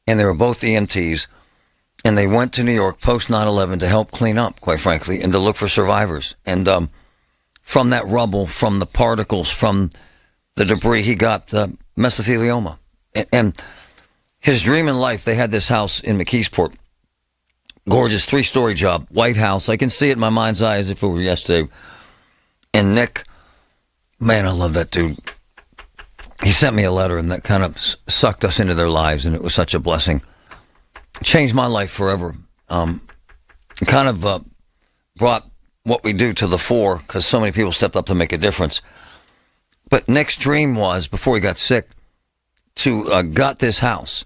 and they were both EMTs, and they went to New York post 9/11 to help clean up, quite frankly, and to look for survivors. And from that rubble, from the particles, from the debris, he got mesothelioma. And his dream in life, they had this house in McKeesport, gorgeous 3-story job, white house. I can see it in my mind's eye as if it were yesterday. And Nick, man, I love that dude. He sent me a letter, and that kind of sucked us into their lives, and it was such a blessing. It changed my life forever. Kind of brought what we do to the fore, because so many people stepped up to make a difference. But Nick's dream was, before he got sick, to gut this house.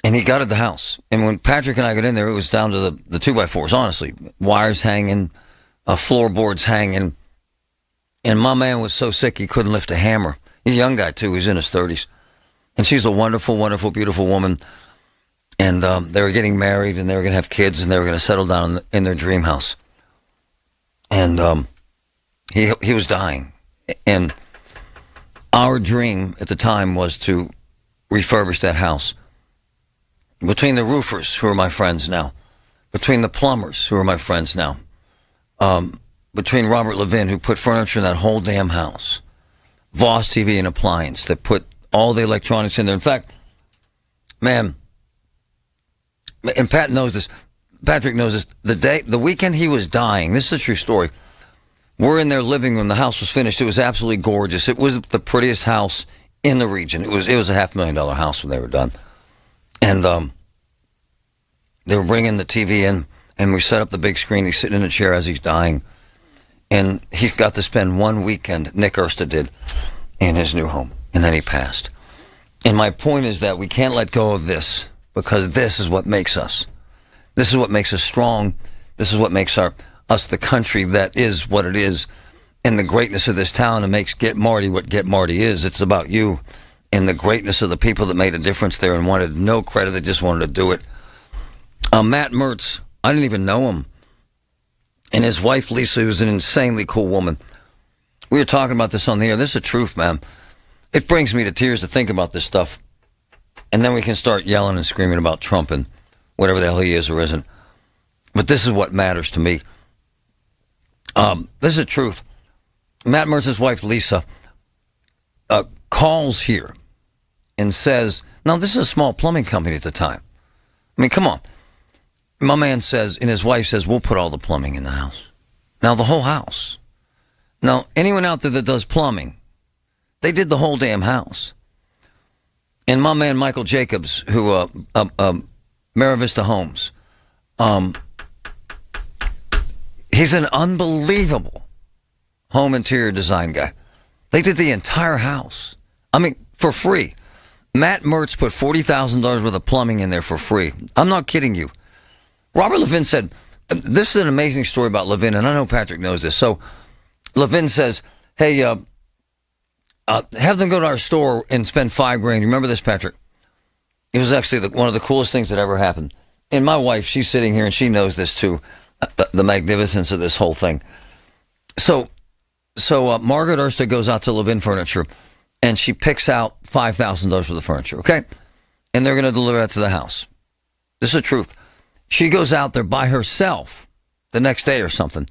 And he gutted the house. And when Patrick and I got in there, it was down to the 2x4s, honestly. Wires hanging, floorboards hanging. And my man was so sick he couldn't lift a hammer. He's a young guy, too. He's in his 30s. And she's a wonderful, wonderful, beautiful woman. And they were getting married, and they were going to have kids, and they were going to settle down in their dream house. And he was dying. And our dream at the time was to refurbish that house. Between the roofers, who are my friends now, between the plumbers, who are my friends now, between Robert Levin, who put furniture in that whole damn house, Voss TV and Appliance, that put all the electronics in there. In fact, man, and Pat knows this, Patrick knows this, the weekend he was dying, this is a true story, we're in their living room, the house was finished, it was absolutely gorgeous, it was the prettiest house in the region, it was a $500,000 house when they were done. And they were bringing the TV in, and we set up the big screen. He's sitting in a chair as he's dying. And he got to spend one weekend, Nick Ursta did, in his new home. And then he passed. And my point is that we can't let go of this, because this is what makes us. This is what makes us strong. This is what makes us the country that is what it is. And the greatness of this town, and makes Get Marty what Get Marty is. It's about you. And the greatness of the people that made a difference there and wanted no credit, they just wanted to do it. Matt Mertz, I didn't even know him. And his wife, Lisa, who's an insanely cool woman. We were talking about this on the air. This is the truth, man. It brings me to tears to think about this stuff. And then we can start yelling and screaming about Trump and whatever the hell he is or isn't. But this is what matters to me. This is the truth. Matt Mertz's wife, Lisa, calls here and says, now this is a small plumbing company at the time. I mean, come on. My man says, and his wife says, we'll put all the plumbing in the house. Now, the whole house. Now, anyone out there that does plumbing, they did the whole damn house. And my man, Michael Jacobs, who, Mara Vista Homes, he's an unbelievable home interior design guy. They did the entire house. I mean, for free. Matt Mertz put $40,000 worth of plumbing in there for free. I'm not kidding you. Robert Levin said, this is an amazing story about Levin, and I know Patrick knows this. So Levin says, hey, have them go to our store and spend $5,000. You remember this, Patrick? It was actually one of the coolest things that ever happened. And my wife, she's sitting here, and she knows this too, the magnificence of this whole thing. So Margaret Ursta goes out to Levin Furniture, and she picks out $5,000 worth of furniture, okay? And they're going to deliver that to the house. This is the truth. She goes out there by herself the next day or something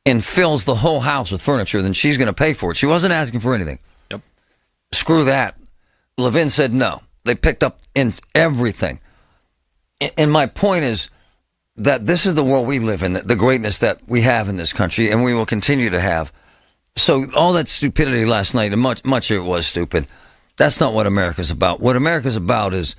and fills the whole house with furniture, then she's going to pay for it. She wasn't asking for anything. Yep. Screw that. Levin said no. They picked up in everything. And my point is that this is the world we live in, the greatness that we have in this country, and we will continue to have. So all that stupidity last night, and much of it was stupid, that's not what America's about. What America's about is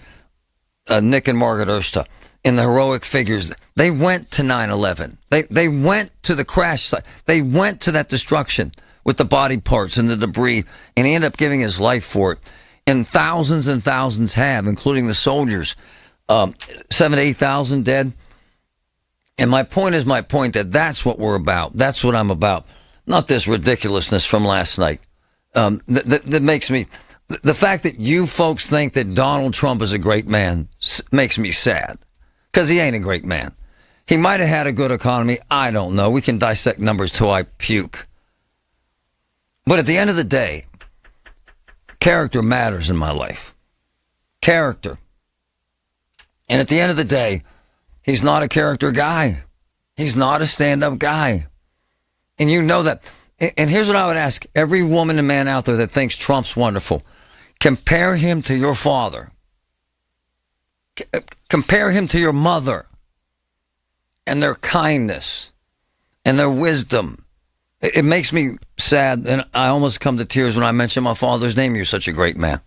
Nick and Margaret Ursta and the heroic figures. They went to 9/11. They went to the crash site. They went to that destruction with the body parts and the debris, and he ended up giving his life for it. And thousands have, including the soldiers. 7,000 to 8,000 dead. And my point is that that's what we're about. That's what I'm about. Not this ridiculousness from last night. That makes me... The fact that you folks think that Donald Trump is a great man makes me sad. Because he ain't a great man. He might have had a good economy. I don't know. We can dissect numbers till I puke. But at the end of the day, character matters in my life. Character. And at the end of the day, he's not a character guy. He's not a stand-up guy. And you know that. And here's what I would ask every woman and man out there that thinks Trump's wonderful. Compare him to your father. Compare him to your mother. And their kindness. And their wisdom. It makes me sad, and I almost come to tears when I mention my father's name. You're such a great man.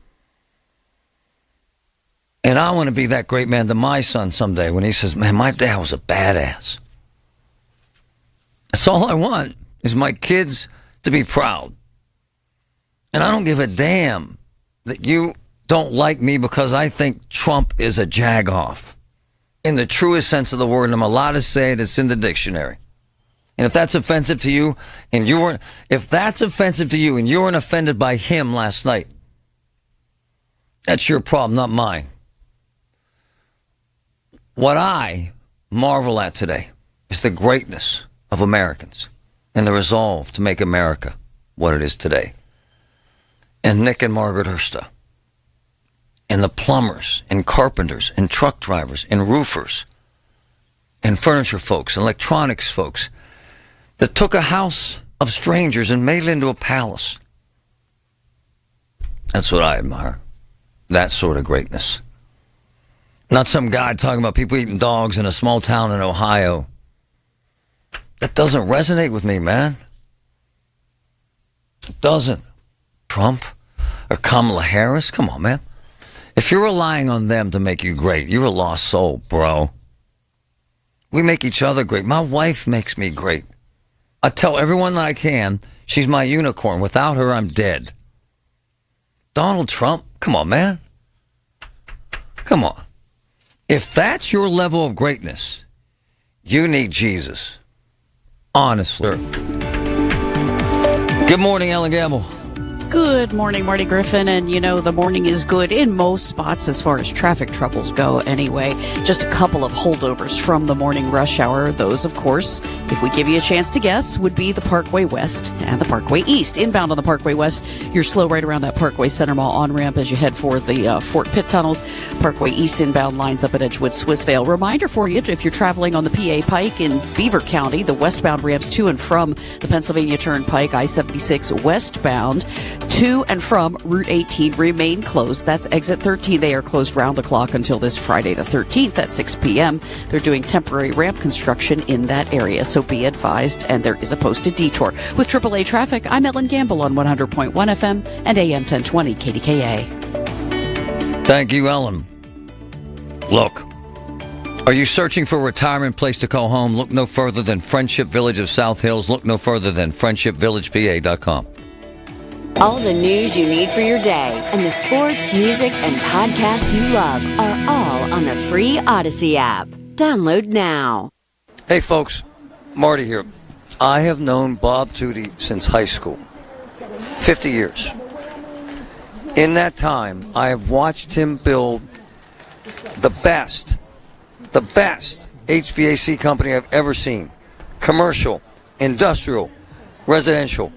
And I want to be that great man to my son someday when he says, man, my dad was a badass. That's all I want, is my kids to be proud. And I don't give a damn that you don't like me because I think Trump is a jagoff. In the truest sense of the word, and I'm allowed to say it, it's in the dictionary. And if that's offensive to you, and you weren't offended by him last night, that's your problem, not mine. What I marvel at today is the greatness of Americans and the resolve to make America what it is today. And Nick and Margaret Hursta, and the plumbers and carpenters and truck drivers and roofers and furniture folks, electronics folks, that took a house of strangers and made it into a palace. That's what I admire. That sort of greatness. Not some guy talking about people eating dogs in a small town in Ohio. That doesn't resonate with me, man. It doesn't. Trump or Kamala Harris? Come on, man. If you're relying on them to make you great, you're a lost soul, bro. We make each other great. My wife makes me great. I tell everyone that I can, she's my unicorn. Without her, I'm dead. Donald Trump? Come on, man. Come on. If that's your level of greatness, you need Jesus. Honestly. Good morning, Ellen Gamble. Good morning, Marty Griffin. And, you know, the morning is good in most spots as far as traffic troubles go anyway. Just a couple of holdovers from the morning rush hour. Those, of course, if we give you a chance to guess, would be the Parkway West and the Parkway East. Inbound on the Parkway West, you're slow right around that Parkway Center Mall on-ramp as you head for the Fort Pitt tunnels. Parkway East inbound lines up at Edgewood, Swissvale. Reminder for you, if you're traveling on the PA Pike in Beaver County, the westbound ramps to and from the Pennsylvania Turnpike, I-76 westbound, to and from Route 18 remain closed. That's exit 13. They are closed round the clock until this Friday the 13th at 6 p.m. They're doing temporary ramp construction in that area, so be advised, and there is a posted detour. With AAA traffic, I'm Ellen Gamble on 100.1 FM and AM 1020 KDKA. Thank you, Ellen. Look, are you searching for a retirement place to call home? Look no further than Friendship Village of South Hills. Look no further than friendshipvillagepa.com. All the news you need for your day and the sports, music, and podcasts you love are all on the free Odyssey app. Download now. Hey, folks. Marty here. I have known Bob Tootie since high school. 50 years. In that time, I have watched him build the best HVAC company I've ever seen. Commercial, industrial, residential.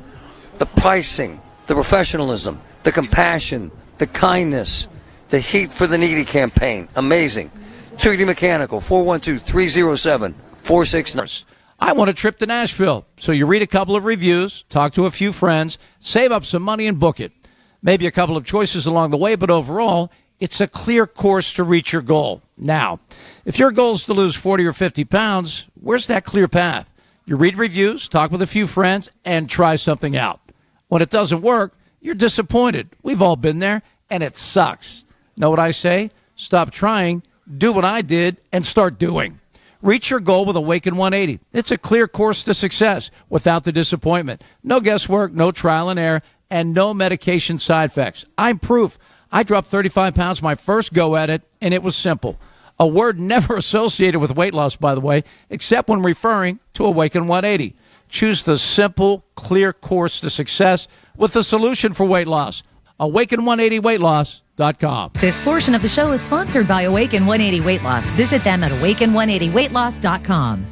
The pricing, the professionalism, the compassion, the kindness, the Heat for the Needy campaign. Amazing. Tootie Mechanical, 412-307-46. I want a trip to Nashville. So you read a couple of reviews, talk to a few friends, save up some money and book it. Maybe a couple of choices along the way, but overall, it's a clear course to reach your goal. Now, if your goal is to lose 40 or 50 pounds, where's that clear path? You read reviews, talk with a few friends, and try something out. When it doesn't work, you're disappointed. We've all been there, and it sucks. Know what I say? Stop trying, do what I did, and start doing. Reach your goal with Awaken 180. It's a clear course to success without the disappointment. No guesswork, no trial and error, and no medication side effects. I'm proof. I dropped 35 pounds my first go at it, and it was simple. A word never associated with weight loss, by the way, except when referring to Awaken 180. Choose the simple, clear course to success with the solution for weight loss. Awaken180weightloss.com. This portion of the show is sponsored by Awaken 180 Weight Loss. Visit them at awaken180weightloss.com.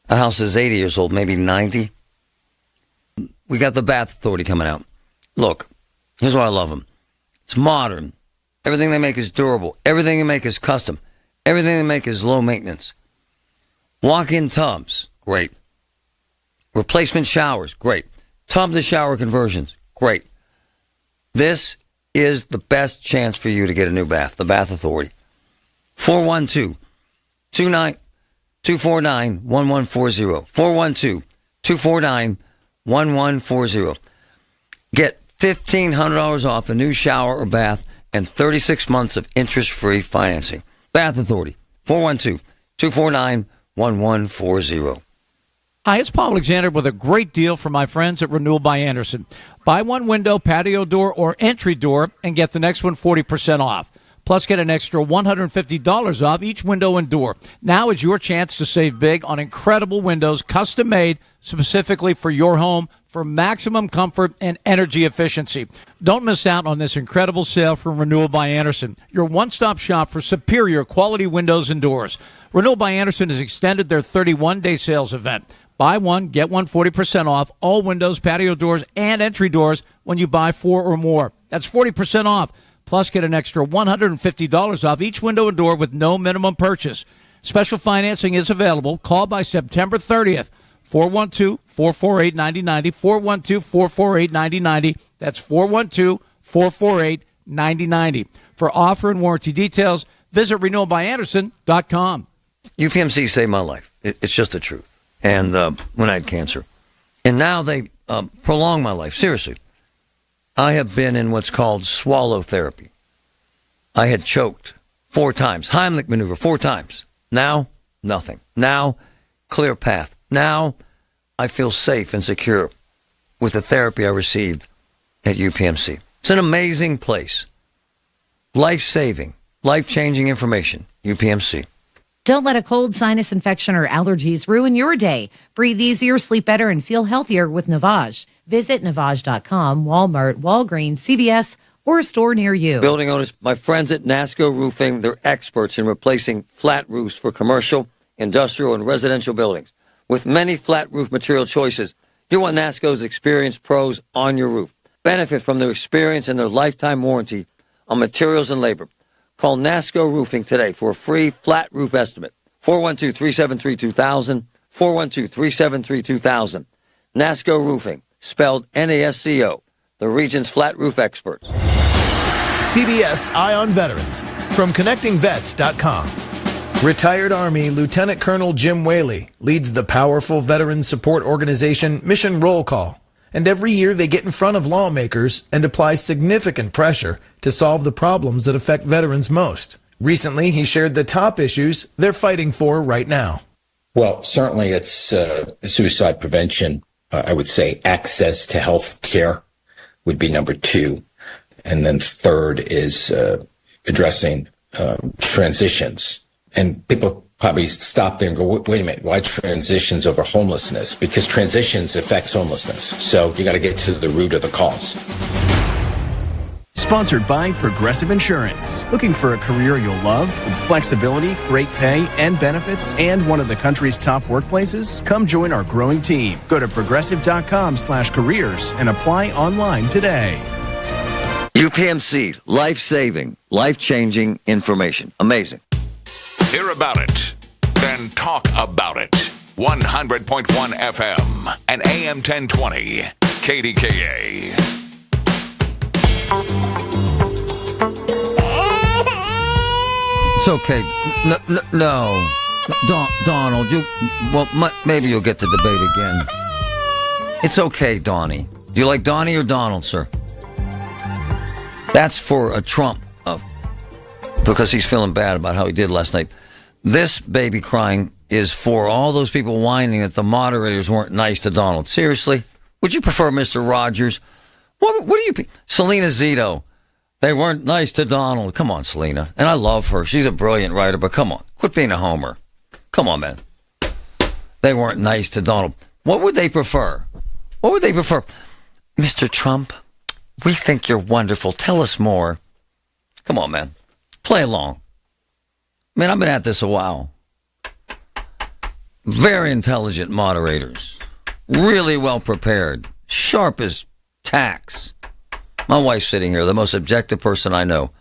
The house is 80 years old, maybe 90. We got the Bath Authority coming out. Look, here's why I love them. It's modern. Everything they make is durable. Everything they make is custom. Everything they make is low maintenance. Walk-in tubs, great. Replacement showers, great. Tub to shower conversions, great. This is the best chance for you to get a new bath, the Bath Authority. 412-249-1140. 412-249-1140. Get $1,500 off a new shower or bath and 36 months of interest-free financing. Bath Authority, 412-249-1140. Hi, it's Paul Alexander with a great deal for my friends at Renewal by Anderson. Buy one window, patio door, or entry door and get the next one 40% off. Plus, get an extra $150 off each window and door. Now is your chance to save big on incredible windows, custom made specifically for your home for maximum comfort and energy efficiency. Don't miss out on this incredible sale from Renewal by Anderson, your one-stop shop for superior quality windows and doors. Renewal by Anderson has extended their 31-day sales event. Buy one, get one 40% off all windows, patio doors, and entry doors when you buy 4 or more. That's 40% off. Plus, get an extra $150 off each window and door with no minimum purchase. Special financing is available. Call by September 30th. 412-448-9090. 412-448-9090. That's 412-448-9090. For offer and warranty details, visit renewalbyanderson.com. UPMC saved my life. It's just the truth. And when I had cancer. And now they prolong my life. Seriously. I have been in what's called swallow therapy. I had choked 4 times. Heimlich maneuver 4 times. Now, nothing. Now, clear path. Now, I feel safe and secure with the therapy I received at UPMC. It's an amazing place. Life-saving, life-changing information. UPMC. Don't let a cold, sinus infection, or allergies ruin your day. Breathe easier, sleep better, and feel healthier with Navage. Visit Navage.com, Walmart, Walgreens, CVS, or a store near you. Building owners, my friends at NASCO Roofing, they're experts in replacing flat roofs for commercial, industrial, and residential buildings. With many flat roof material choices, you want NASCO's experienced pros on your roof. Benefit from their experience and their lifetime warranty on materials and labor. Call NASCO Roofing today for a free flat roof estimate. 412-373-2000, 412-373-2000. NASCO Roofing, spelled N-A-S-C-O, the region's flat roof experts. CBS Eye on Veterans from ConnectingVets.com. Retired Army Lieutenant Colonel Jim Whaley leads the powerful veteran support organization Mission Roll Call. And every year they get in front of lawmakers and apply significant pressure to solve the problems that affect veterans most. Recently, he shared the top issues they're fighting for right now. Well, certainly it's suicide prevention. I would say access to health care would be number 2. And then third is addressing transitions. And people probably stop there and go, wait a minute, why transitions over homelessness? Because transitions affects homelessness. So you got to get to the root of the cause. Sponsored by Progressive Insurance. Looking for a career you'll love with flexibility, great pay, and benefits, and one of the country's top workplaces? Come join our growing team. Go to progressive.com/careers and apply online today. UPMC, life-saving, life-changing information. Amazing. Hear about it, then talk about it. 100.1 FM and AM 1020, KDKA. It's okay. No. Donald, maybe you'll get to debate again. It's okay, Donnie. Do you like Donnie or Donald, sir? That's for a Trump, because he's feeling bad about how he did last night. This baby crying is for all those people whining that the moderators weren't nice to Donald. Seriously? Would you prefer Mr. Rogers? What do you... Selena Zito. They weren't nice to Donald. Come on, Selena. And I love her. She's a brilliant writer, but come on. Quit being a homer. Come on, man. They weren't nice to Donald. What would they prefer? What would they prefer? Mr. Trump, we think you're wonderful. Tell us more. Come on, man. Play along. I mean, I've been at this a while. Very intelligent moderators. Really well prepared. Sharp as tacks. My wife's sitting here, the most objective person I know.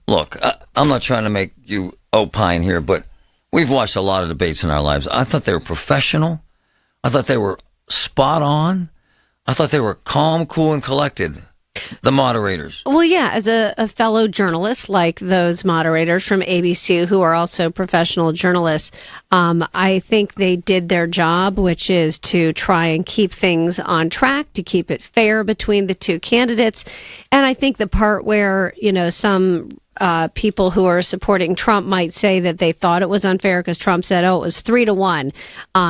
Look, I'm not trying to make you opine here, but we've watched a lot of debates in our lives. I thought they were professional. I thought they were spot on. I thought they were calm, cool, and collected. The moderators. Well, yeah, as a fellow journalist, like those moderators from ABC who are also professional journalists, I think they did their job, which is to try and keep things on track, to keep it fair between the two candidates. And I think the part where, some people who are supporting Trump might say that they thought it was unfair because Trump said, it was 3-1,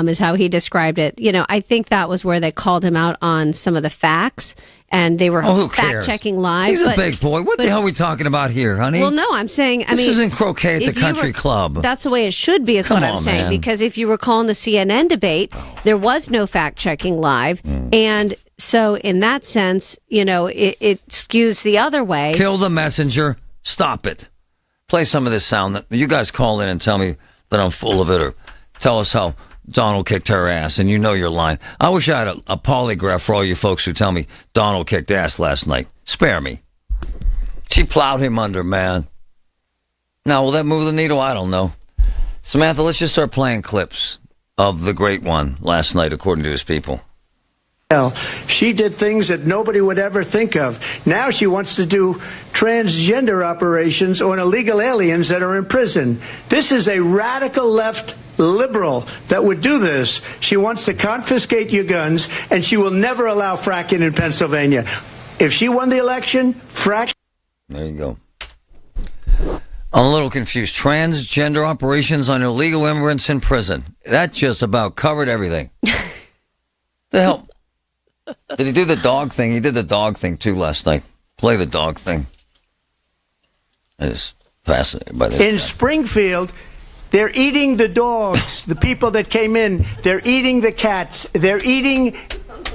is how he described it. I think that was where they called him out on some of the facts. And they were fact-checking live. He's a big boy. What the hell are we talking about here, honey? Well, no, I'm saying, this isn't croquet at the country club. That's the way it should be, is what I'm saying. Man. Because if you recall in the CNN debate, there was no fact-checking live. And so in that sense, it skews the other way. Kill the messenger. Stop it. Play some of this sound. That you guys call in and tell me that I'm full of it, or tell us how Donald kicked her ass, and you're lying. I wish I had a polygraph for all you folks who tell me Donald kicked ass last night. Spare me. She plowed him under, man. Now, will that move the needle? I don't know. Samantha, let's just start playing clips of the great one last night, according to his people. She did things that nobody would ever think of. Now she wants to do transgender operations on illegal aliens that are in prison. This is a radical left liberal that would do this. She wants to confiscate your guns, and she will never allow fracking in Pennsylvania. If she won the election, frack. There you go. I'm a little confused. Transgender operations on illegal immigrants in prison. That just about covered everything. The hell? Did he do the dog thing? He did the dog thing too last night. Play the dog thing. I was fascinated by this. In Springfield, they're eating the dogs. The people that came in, they're eating the cats. They're eating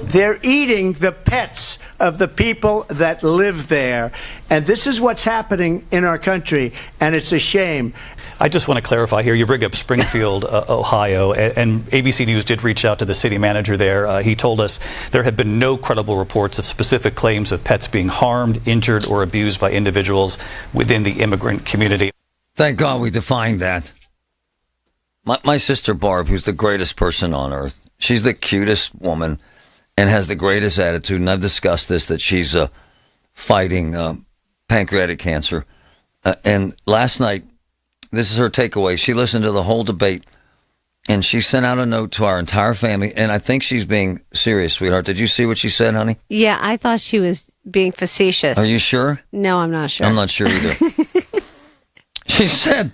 the pets of the people that live there. And this is what's happening in our country, and it's a shame. I just want to clarify here. You bring up Springfield, Ohio, and ABC News did reach out to the city manager there. He told us there have been no credible reports of specific claims of pets being harmed, injured, or abused by individuals within the immigrant community. Thank God we defined that. My sister Barb, who's the greatest person on earth, she's the cutest woman and has the greatest attitude, and I've discussed this, that she's fighting pancreatic cancer. And last night, this is her takeaway. She listened to the whole debate, and she sent out a note to our entire family, and I think she's being serious, sweetheart. Did you see what she said, honey? Yeah, I thought she was being facetious. Are you sure? No, I'm not sure. I'm not sure either. She said,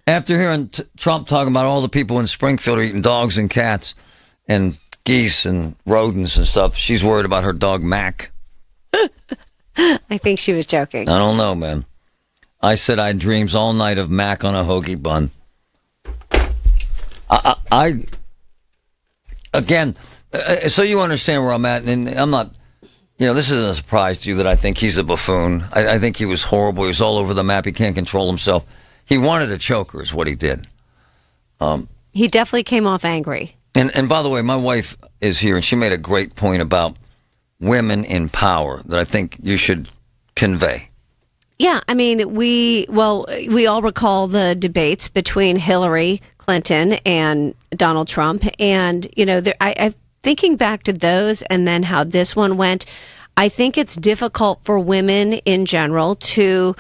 after hearing Trump talking about all the people in Springfield are eating dogs and cats and geese and rodents and stuff, she's worried about her dog, Mac. I think she was joking. I don't know, man. I said I had dreams all night of Mac on a hoagie bun. Again, so you understand where I'm at, and I'm not, this isn't a surprise to you that I think he's a buffoon. I think he was horrible. He was all over the map. He can't control himself. He wanted a choker is what he did. He definitely came off angry. And by the way, my wife is here, and she made a great point about women in power that I think you should convey. Yeah, I mean, we all recall the debates between Hillary Clinton and Donald Trump, and I'm thinking back to those and then how this one went. I think it's difficult for women in general to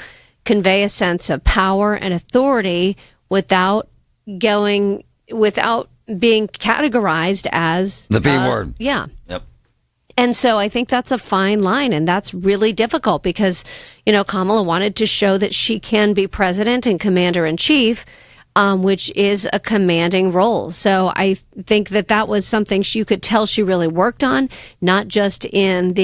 convey a sense of power and authority without being categorized as the B word. Yeah. Yep. And so I think that's a fine line, and that's really difficult because, Kamala wanted to show that she can be president and commander-in-chief, which is a commanding role. So I think that was something you could tell she really worked on, not just in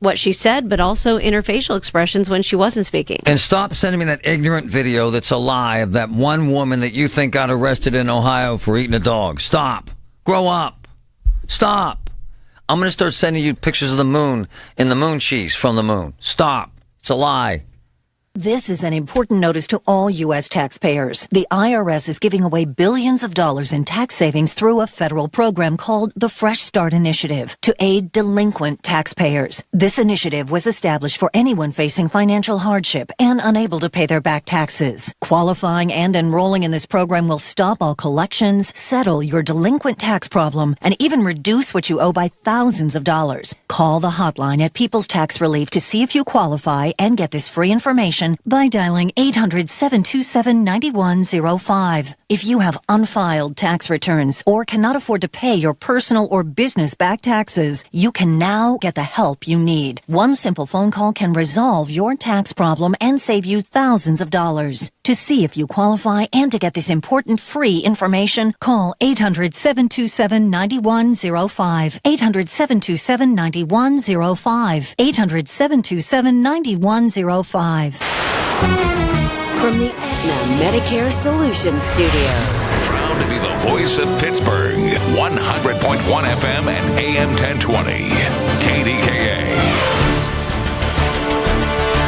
what she said, but also in her facial expressions when she wasn't speaking. And stop sending me that ignorant video that's a lie of that one woman that you think got arrested in Ohio for eating a dog. Stop. Grow up. Stop. I'm going to start sending you pictures of the moon and the moon cheese from the moon. Stop. It's a lie. This is an important notice to all U.S. taxpayers. The IRS is giving away billions of dollars in tax savings through a federal program called the Fresh Start Initiative to aid delinquent taxpayers. This initiative was established for anyone facing financial hardship and unable to pay their back taxes. Qualifying and enrolling in this program will stop all collections, settle your delinquent tax problem, and even reduce what you owe by thousands of dollars. Call the hotline at People's Tax Relief to see if you qualify and get this free information by dialing 800-727-9105. If you have unfiled tax returns or cannot afford to pay your personal or business back taxes, you can now get the help you need. One simple phone call can resolve your tax problem and save you thousands of dollars. To see if you qualify and to get this important free information, call 800-727-9105. 800-727-9105. 800-727-9105. From the Aetna Medicare Solutions Studios. Proud to be the voice of Pittsburgh. 100.1 FM and AM 1020. KDKA.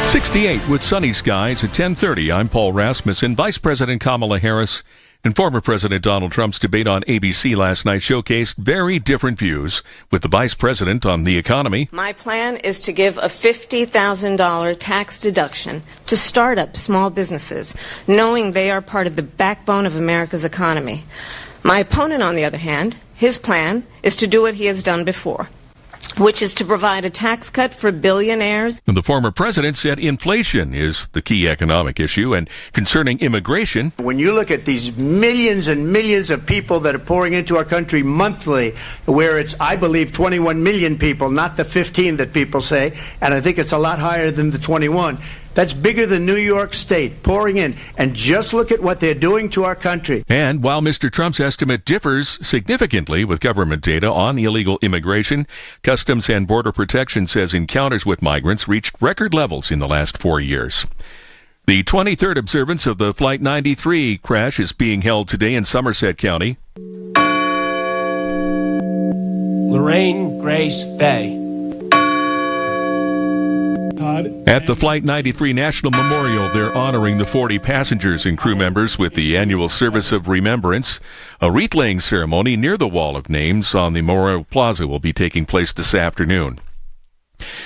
68 with sunny skies at 10:30. I'm Paul Rasmussen. Vice President Kamala Harris and former President Donald Trump's debate on ABC last night showcased very different views, with the vice president on the economy. My plan is to give a $50,000 tax deduction to start-up small businesses, knowing they are part of the backbone of America's economy. My opponent, on the other hand, his plan is to do what he has done before, which is to provide a tax cut for billionaires. And the former president said inflation is the key economic issue, and concerning immigration. When you look at these millions and millions of people that are pouring into our country monthly, where it's, I believe, 21 million people, not the 15 that people say, and I think it's a lot higher than the 21. That's bigger than New York State pouring in. And just look at what they're doing to our country. And while Mr. Trump's estimate differs significantly with government data on illegal immigration, Customs and Border Protection says encounters with migrants reached record levels in the last 4 years. The 23rd observance of the Flight 93 crash is being held today in Somerset County. Lorraine Grace Bay. At the Flight 93 National Memorial, they're honoring the 40 passengers and crew members with the annual Service of Remembrance. A wreath-laying ceremony near the Wall of Names on the Memorial Plaza will be taking place this afternoon.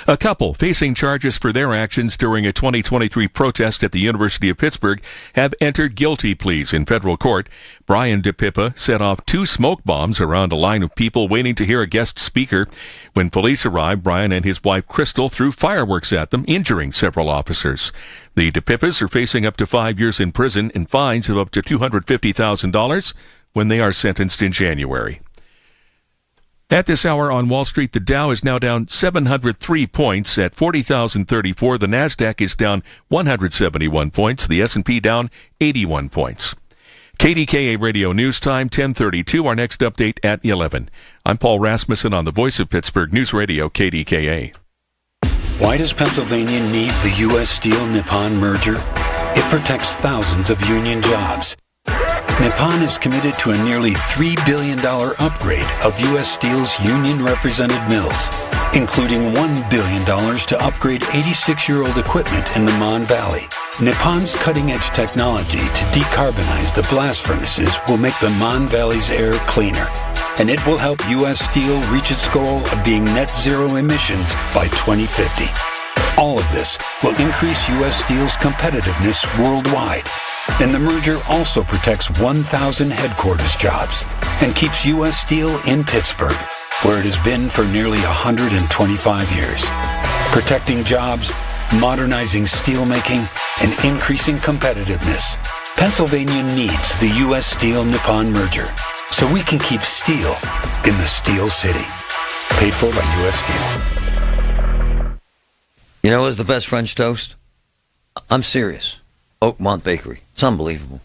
A couple facing charges for their actions during a 2023 protest at the University of Pittsburgh have entered guilty pleas in federal court. Brian DePippa set off 2 smoke bombs around a line of people waiting to hear a guest speaker. When police arrived, Brian and his wife Crystal threw fireworks at them, injuring several officers. The DePippas are facing up to 5 years in prison and fines of up to $250,000 when they are sentenced in January. At this hour on Wall Street, the Dow is now down 703 points at 40,034. The Nasdaq is down 171 points. The S&P down 81 points. KDKA Radio News Time, 10:32. Our next update at 11. I'm Paul Rasmussen on the Voice of Pittsburgh News Radio, KDKA. Why does Pennsylvania need the U.S. Steel-Nippon merger? It protects thousands of union jobs. Nippon is committed to a nearly $3 billion upgrade of U.S. Steel's union-represented mills, including $1 billion to upgrade 86-year-old equipment in the Mon Valley. Nippon's cutting-edge technology to decarbonize the blast furnaces will make the Mon Valley's air cleaner, and it will help U.S. Steel reach its goal of being net zero emissions by 2050. All of this will increase U.S. Steel's competitiveness worldwide. And the merger also protects 1,000 headquarters jobs and keeps U.S. Steel in Pittsburgh, where it has been for nearly 125 years. Protecting jobs, modernizing steelmaking, and increasing competitiveness. Pennsylvania needs the U.S. Steel-Nippon merger so we can keep steel in the Steel City. Paid for by U.S. Steel. You know what's the best French toast? I'm serious. Oakmont Bakery. It's unbelievable.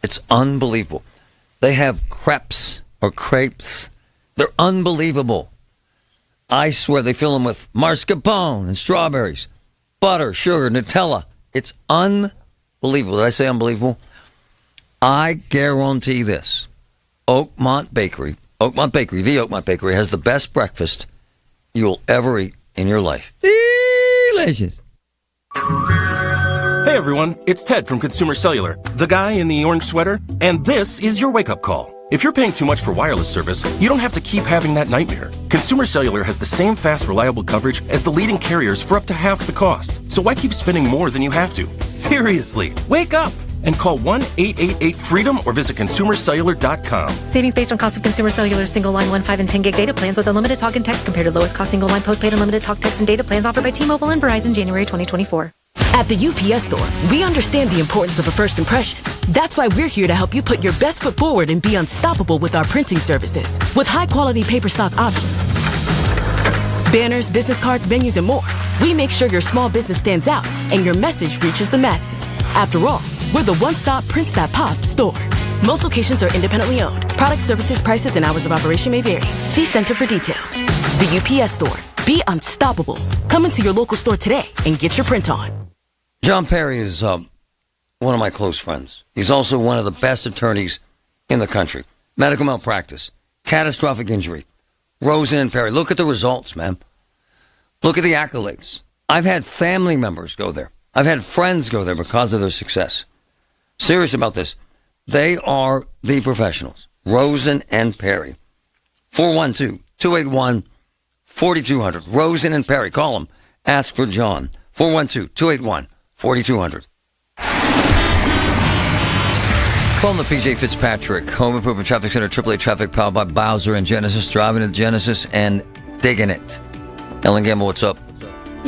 It's unbelievable. They have crepes or crepes. They're unbelievable. I swear they fill them with mascarpone and strawberries, butter, sugar, Nutella. It's unbelievable. Did I say unbelievable? I guarantee this. Oakmont Bakery, the Oakmont Bakery has the best breakfast you will ever eat in your life. Delicious. Hey everyone, it's Ted from Consumer Cellular, the guy in the orange sweater, and this is your wake-up call. If you're paying too much for wireless service, you don't have to keep having that nightmare. Consumer Cellular has the same fast, reliable coverage as the leading carriers for up to half the cost. So why keep spending more than you have to? Seriously, wake up and call 1-888-FREEDOM or visit consumercellular.com. Savings based on cost of Consumer Cellular single line 1, 5, and 10 gig data plans with unlimited talk and text compared to lowest cost single line postpaid unlimited talk, text, and data plans offered by T-Mobile and Verizon January 2024. At the UPS Store, we understand the importance of a first impression. That's why we're here to help you put your best foot forward and be unstoppable with our printing services. With high-quality paper stock options, banners, business cards, menus, and more, we make sure your small business stands out and your message reaches the masses. After all, we're the one-stop prints that pop store. Most locations are independently owned. Product, services, prices, and hours of operation may vary. See Center for details. The UPS Store. Be unstoppable. Come into your local store today and get your print on. John Perry is one of my close friends. He's also one of the best attorneys in the country. Medical malpractice, catastrophic injury, Rosen and Perry. Look at the results, man. Look at the accolades. I've had family members go there. I've had friends go there because of their success. Serious about this. They are the professionals. Rosen and Perry. 412-281-4200. Rosen and Perry. Call them. Ask for John. 412-281-4200. Call the PJ Fitzpatrick, Home Improvement Traffic Center, AAA Traffic, powered by Bowser and Genesis. Driving at Genesis and digging it. Ellen Gamble, what's up?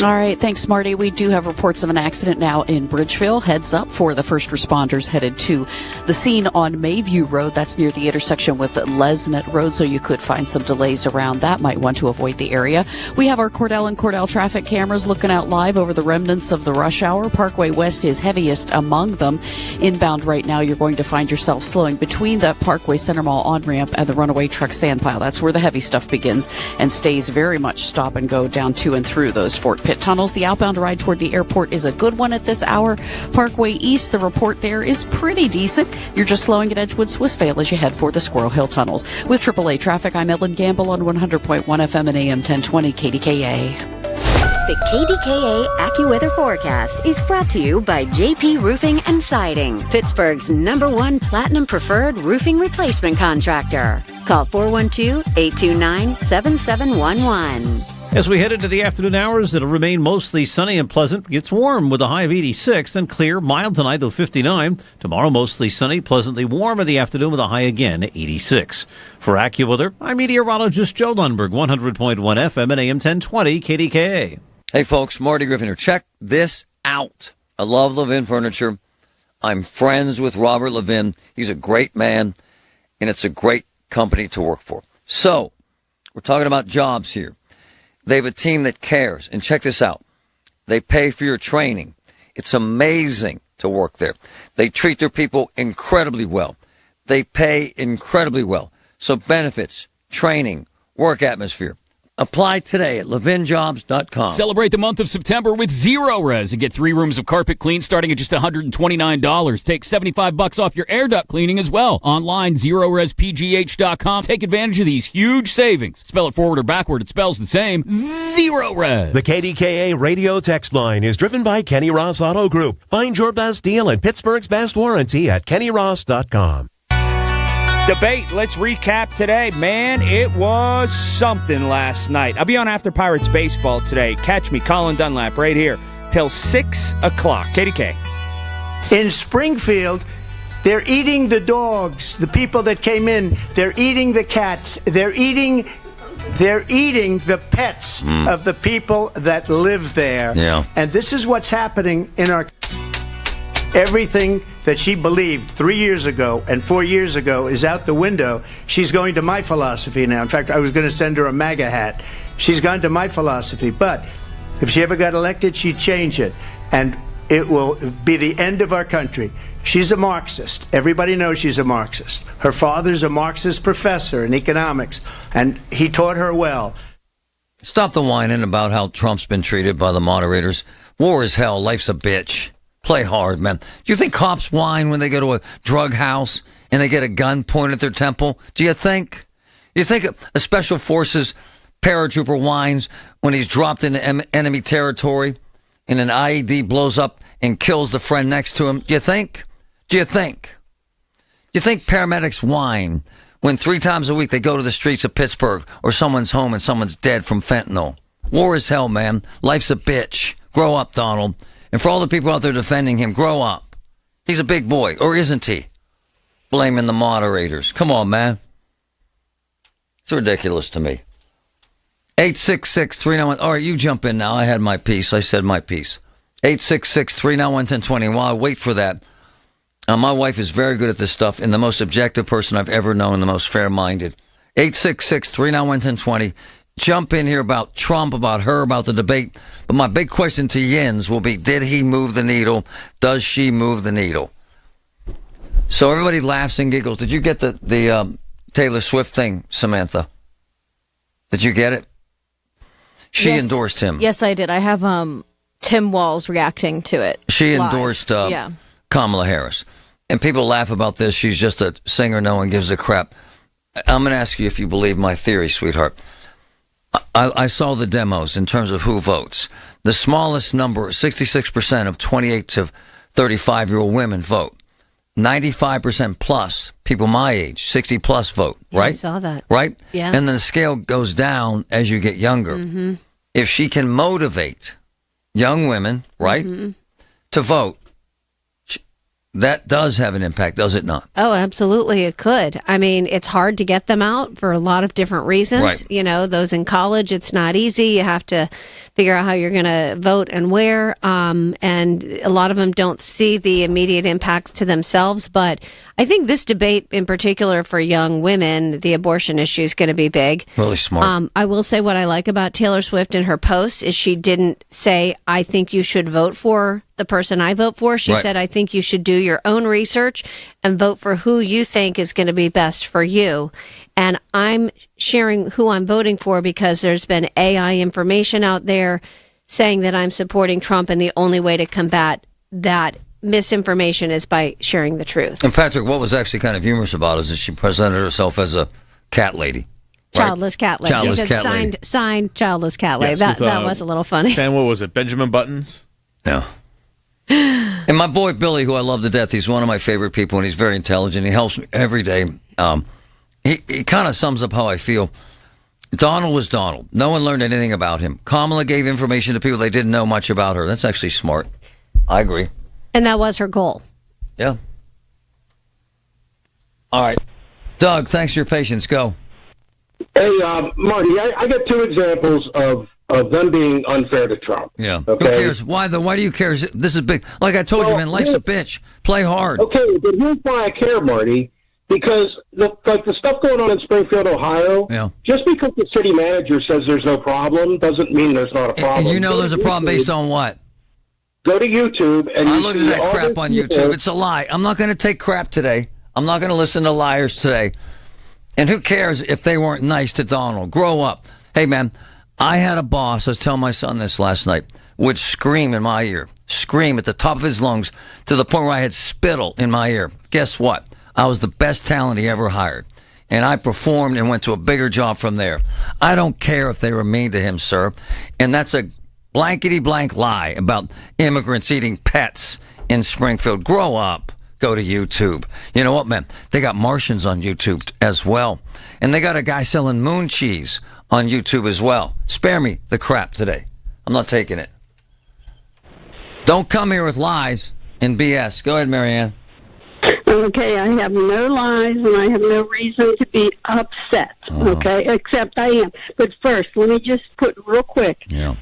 All right, thanks, Marty. We do have reports of an accident now in Bridgeville. Heads up for the first responders headed to the scene on Mayview Road. That's near the intersection with Lesnett Road, so you could find some delays around that. Might want to avoid the area. We have our Cordell and Cordell traffic cameras looking out live over the remnants of the rush hour. Parkway West is heaviest among them. Inbound right now, you're going to find yourself slowing between the Parkway Center Mall on-ramp and the runaway truck sand pile. That's where the heavy stuff begins and stays very much stop and go down to and through those Fort Pitt tunnels. The outbound ride toward the airport is a good one at this hour. Parkway East, the report there is pretty decent. You're just slowing at Edgewood Swissvale as you head for the Squirrel Hill tunnels. With AAA traffic, I'm Ellen Gamble on 100.1 FM and AM 1020 KDKA. The KDKA AccuWeather forecast is brought to you by JP Roofing and Siding, Pittsburgh's #1 Platinum Preferred Roofing Replacement Contractor. Call 412-829-7711. As we head into the afternoon hours, it'll remain mostly sunny and pleasant. Gets warm with a high of 86, then clear, mild tonight till 59. Tomorrow, mostly sunny, pleasantly warm in the afternoon with a high again at 86. For AccuWeather, I'm meteorologist Joe Lundberg, 100.1 FM and AM 1020 KDKA. Hey, folks, Marty Griffin here. Check this out. I love Levin Furniture. I'm friends with Robert Levin. He's a great man, and it's a great company to work for. So, we're talking about jobs here. They have a team that cares. And check this out. They pay for your training. It's amazing to work there. They treat their people incredibly well. They pay incredibly well. So benefits, training, work atmosphere. Apply today at levinjobs.com. Celebrate the month of September with Zero Res and get 3 rooms of carpet clean starting at just $129. Take $75 off your air duct cleaning as well. Online, ZeroResPGH.com. Take advantage of these huge savings. Spell it forward or backward, it spells the same. Zero Res. The KDKA radio text line is driven by Kenny Ross Auto Group. Find your best deal and Pittsburgh's best warranty at KennyRoss.com. Debate. Let's recap today. Man, it was something last night. I'll be on After Pirates Baseball today. Catch me, Colin Dunlap, right here till 6 o'clock. KDK. In Springfield, they're eating the dogs, the people that came in. They're eating the cats. They're eating the pets of the people that live there. Yeah. And this is what's happening in our... Everything that she believed 3 years ago and 4 years ago is out the window. She's going to my philosophy now. In fact, I was going to send her a MAGA hat. She's gone to my philosophy. But if she ever got elected, she'd change it. And it will be the end of our country. She's a Marxist. Everybody knows she's a Marxist. Her father's a Marxist professor in economics, and he taught her well. Stop the whining about how Trump's been treated by the moderators. War is hell. Life's a bitch. Play hard, man. Do you think cops whine when they go to a drug house and they get a gun pointed at their temple? Do you think? You think a special forces paratrooper whines when he's dropped into enemy territory and an IED blows up and kills the friend next to him? Do you think? Do you think paramedics whine when 3 times a week they go to the streets of Pittsburgh or someone's home and someone's dead from fentanyl? War is hell, man. Life's a bitch. Grow up, Donald. And for all the people out there defending him, grow up. He's a big boy, or isn't he? Blaming the moderators. Come on, man. It's ridiculous to me. 866-391. All right, you jump in now. I had my piece. I said my piece. 866-391-1020. While I wait for that, my wife is very good at this stuff and the most objective person I've ever known, the most fair-minded. 866-391-1020. Jump in here about Trump, about her, about the debate. But my big question to Jens will be, did he move the needle? Does she move the needle? So everybody laughs and giggles. Did you get the Taylor Swift thing, Samantha? Did you get it? She endorsed him. Yes, I did. I have Tim Walz reacting to it. She live. endorsed Kamala Harris. And people laugh about this. She's just a singer. No one gives a crap. I'm going to ask you if you believe my theory, sweetheart. I saw the demos in terms of who votes. The smallest number, 66% of 28 to 35-year-old women vote. 95% plus people my age, 60 plus vote, right? I saw that. Right? Yeah. And then the scale goes down as you get younger. Mm-hmm. If she can motivate young women, right, to vote, that does have an impact, does it not? Oh, absolutely, it could. I mean, it's hard to get them out for a lot of different reasons. Right. You know, those in college, it's not easy. You have to figure out how you're going to vote and where. And a lot of them don't see the immediate impacts to themselves. But I think this debate in particular for young women, the abortion issue is going to be big. Really smart. I will say what I like about Taylor Swift in her posts is she didn't say, I think you should vote for the person I vote for. She said, I think you should do your own research and vote for who you think is going to be best for you. And I'm sharing who I'm voting for because there's been AI information out there saying that I'm supporting Trump, and the only way to combat that misinformation is by sharing the truth. And Patrick, what was actually kind of humorous about it is that she presented herself as a cat lady. Childless cat lady. Childless She said cat lady. signed childless cat lady. Yes, that was a little funny. And what was it, Benjamin Buttons? Yeah. And my boy Billy, who I love to death, he's one of my favorite people, and he's very intelligent. He helps me every day. He kind of sums up how I feel. Donald was Donald. No one learned anything about him. Kamala gave information to people they didn't know much about her. That's actually smart. I agree. And that was her goal. Yeah. All right. Doug, thanks for your patience. Go. Hey, Marty, I got 2 examples of them being unfair to Trump. Yeah. Okay? Who cares? Why do you care? This is big. Like I told you, man, life's a bitch. Play hard. Okay, but here's why I care, Marty. Because the stuff going on in Springfield, Ohio, just because the city manager says there's no problem doesn't mean there's not a problem. And you know there's a problem based on what? Go to YouTube and I you looked see at that all crap these on people. YouTube. It's a lie. I'm not going to take crap today. I'm not going to listen to liars today. And who cares if they weren't nice to Donald? Grow up. Hey, man, I had a boss, I was telling my son this last night, would scream in my ear, scream at the top of his lungs to the point where I had spittle in my ear. Guess what? I was the best talent he ever hired. And I performed and went to a bigger job from there. I don't care if they were mean to him, sir. And that's a blankety-blank lie about immigrants eating pets in Springfield. Grow up. Go to YouTube. You know what, man? They got Martians on YouTube as well. And they got a guy selling moon cheese on YouTube as well. Spare me the crap today. I'm not taking it. Don't come here with lies and BS. Go ahead, Marianne. Okay, I have no lies and I have no reason to be upset, okay, except I am. But first, let me just put real quick,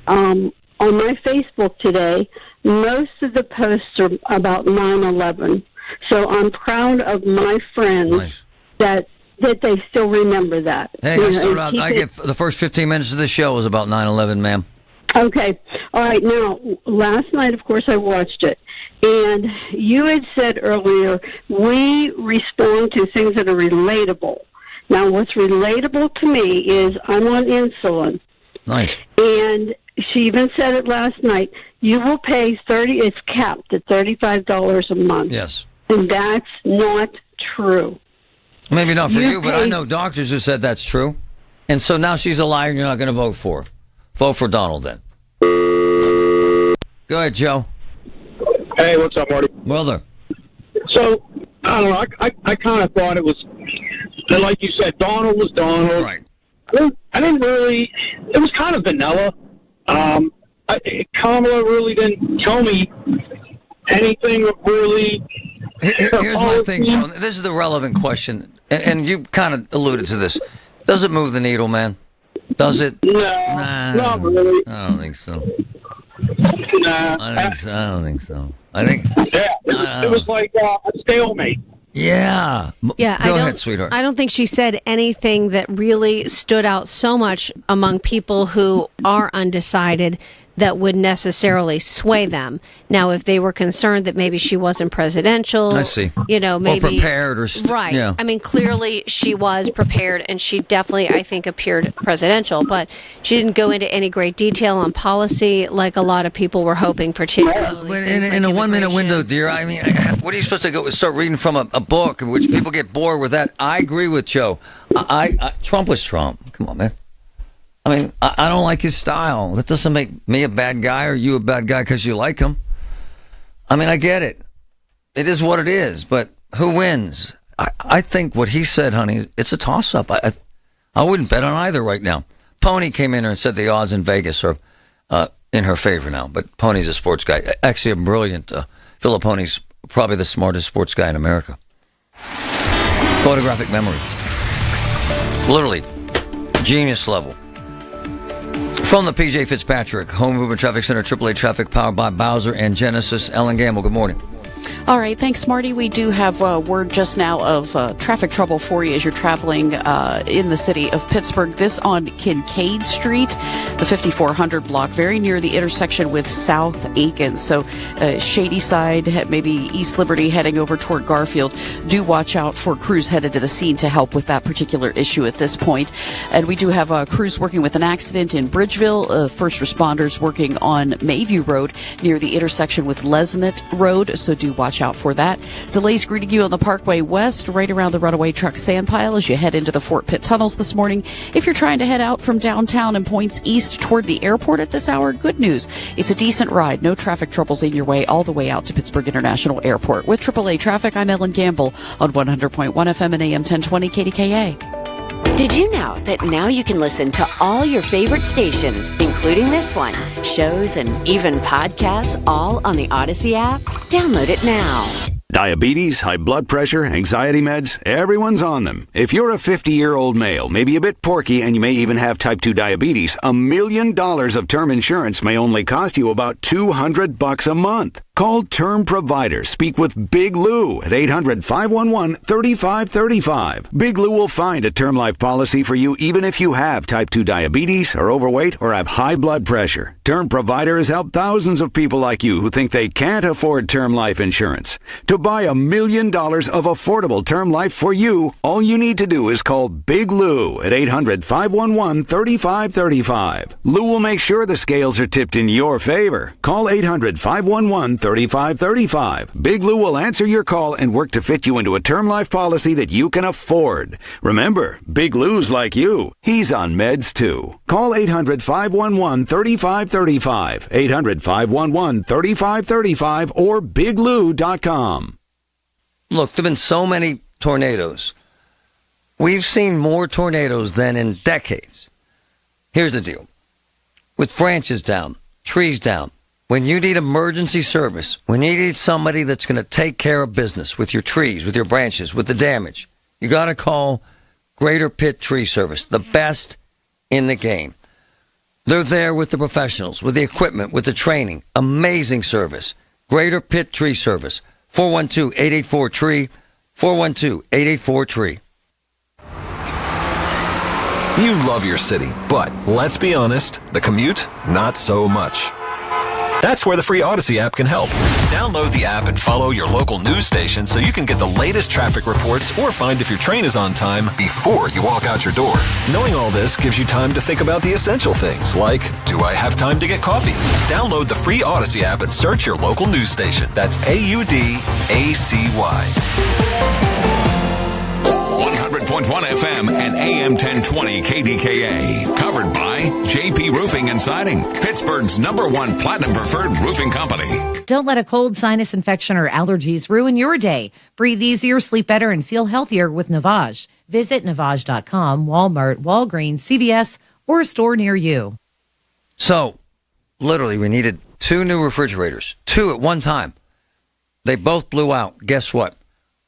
on my Facebook today, most of the posts are about 9/11. So I'm proud of my friends that they still remember that. Hey, I get the first 15 minutes of the show was about 9/11, ma'am. Okay. All right. Now, last night, of course, I watched it. And you had said earlier, we respond to things that are relatable. Now, what's relatable to me is I'm on insulin. Nice. And she even said it last night. You will pay it's capped at $35 a month. Yes. And that's not true. Maybe not for you, but I know doctors who said that's true. And so now she's a liar and you're not going to vote for her. Vote for Donald then. Go ahead, Joe. Hey, what's up, Marty? Well, there. So, I don't know. I kind of thought it was, like you said, Donald was Donald. Right. I didn't really, it was kind of vanilla. Kamala really didn't tell me anything really. Here's my thing, Joe. This is the relevant question, and you kind of alluded to this. Does it move the needle, man? Does it? No, nah, not really. I don't think so. Nah. I don't think so. I think. Yeah, it was like a stalemate. Yeah. Yeah, Go ahead, sweetheart. I don't think she said anything that really stood out so much among people who are undecided that would necessarily sway them. Now, if they were concerned that maybe she wasn't presidential, I see. Maybe or prepared, or right. Yeah. I mean, clearly she was prepared, and she definitely, I think, appeared presidential. But she didn't go into any great detail on policy like a lot of people were hoping, particularly. But in a 1 minute window, dear, I mean, what are you supposed to go start reading from a book, which people get bored with that? I agree with Joe. Trump was Trump. Come on, man. I mean, I don't like his style. That doesn't make me a bad guy or you a bad guy because you like him. I mean, I get it. It is what it is. But who wins? I think what he said, honey, it's a toss-up. I wouldn't bet on either right now. Pony came in here and said the odds in Vegas are in her favor now. But Pony's a sports guy. Actually, a brilliant. Philip Pony's probably the smartest sports guy in America. Photographic memory. Literally, genius level. From the P.J. Fitzpatrick Home Movement Traffic Center, AAA traffic powered by Bowser and Genesis. Ellen Gamble, good morning. All right, thanks, Marty. We do have word just now of traffic trouble for you as you're traveling in the city of Pittsburgh. This on Kincaid Street, the 5400 block, very near the intersection with South Aiken. So Shady Side, maybe East Liberty heading over toward Garfield. Do watch out for crews headed to the scene to help with that particular issue at this point. And we do have crews working with an accident in Bridgeville. First responders working on Mayview Road near the intersection with Lesnett Road. So do watch out for that. Delays greeting you on the Parkway West, right around the runaway truck sand pile as you head into the Fort Pitt tunnels this morning. If you're trying to head out from downtown and points east toward the airport at this hour, good news. It's a decent ride. No traffic troubles in your way all the way out to Pittsburgh International Airport. With AAA Traffic, I'm Ellen Gamble on 100.1 FM and AM 1020 KDKA. Did you know that now you can listen to all your favorite stations, including this one, shows, and even podcasts, all on the Odyssey app? Download it now. Diabetes, high blood pressure, anxiety meds, everyone's on them. If you're a 50-year-old male, maybe a bit porky, and you may even have type 2 diabetes, $1 million of term insurance may only cost you about $200 a month. Call Term Provider. Speak with Big Lou at 800-511-3535. Big Lou will find a term life policy for you even if you have type 2 diabetes, are overweight, or have high blood pressure. Term Provider has helped thousands of people like you who think they can't afford term life insurance. To buy $1 million of affordable term life for you, all you need to do is call Big Lou at 800-511-3535. Lou will make sure the scales are tipped in your favor. Call 800-511-3535. Big Lou will answer your call and work to fit you into a term life policy that you can afford. Remember, Big Lou's like you. He's on meds too. Call 800-511-3535. 800-511-3535 or biglou.com. Look, there have been so many tornadoes. We've seen more tornadoes than in decades. Here's the deal. With branches down, trees down, when you need emergency service, when you need somebody that's going to take care of business with your trees, with your branches, with the damage, you got to call Greater Pitt Tree Service, the best in the game. They're there with the professionals, with the equipment, with the training. Amazing service. Greater Pitt Tree Service. 412-884-TREE. 412-884-TREE. You love your city, but let's be honest, the commute, not so much. That's where the free Odyssey app can help. Download the app and follow your local news station so you can get the latest traffic reports or find if your train is on time before you walk out your door. Knowing all this gives you time to think about the essential things, like, do I have time to get coffee? Download the free Odyssey app and search your local news station. That's AUDACY. 100.1 FM and AM 1020 KDKA. Covered by JP Roofing and Siding, Pittsburgh's #1 Platinum Preferred Roofing Company. Don't let a cold, sinus infection, or allergies ruin your day. Breathe easier, sleep better, and feel healthier with Navage. Visit Navage.com, Walmart, Walgreens, CVS, or a store near you. So, literally, we needed 2 new refrigerators. 2 at one time. They both blew out. Guess what?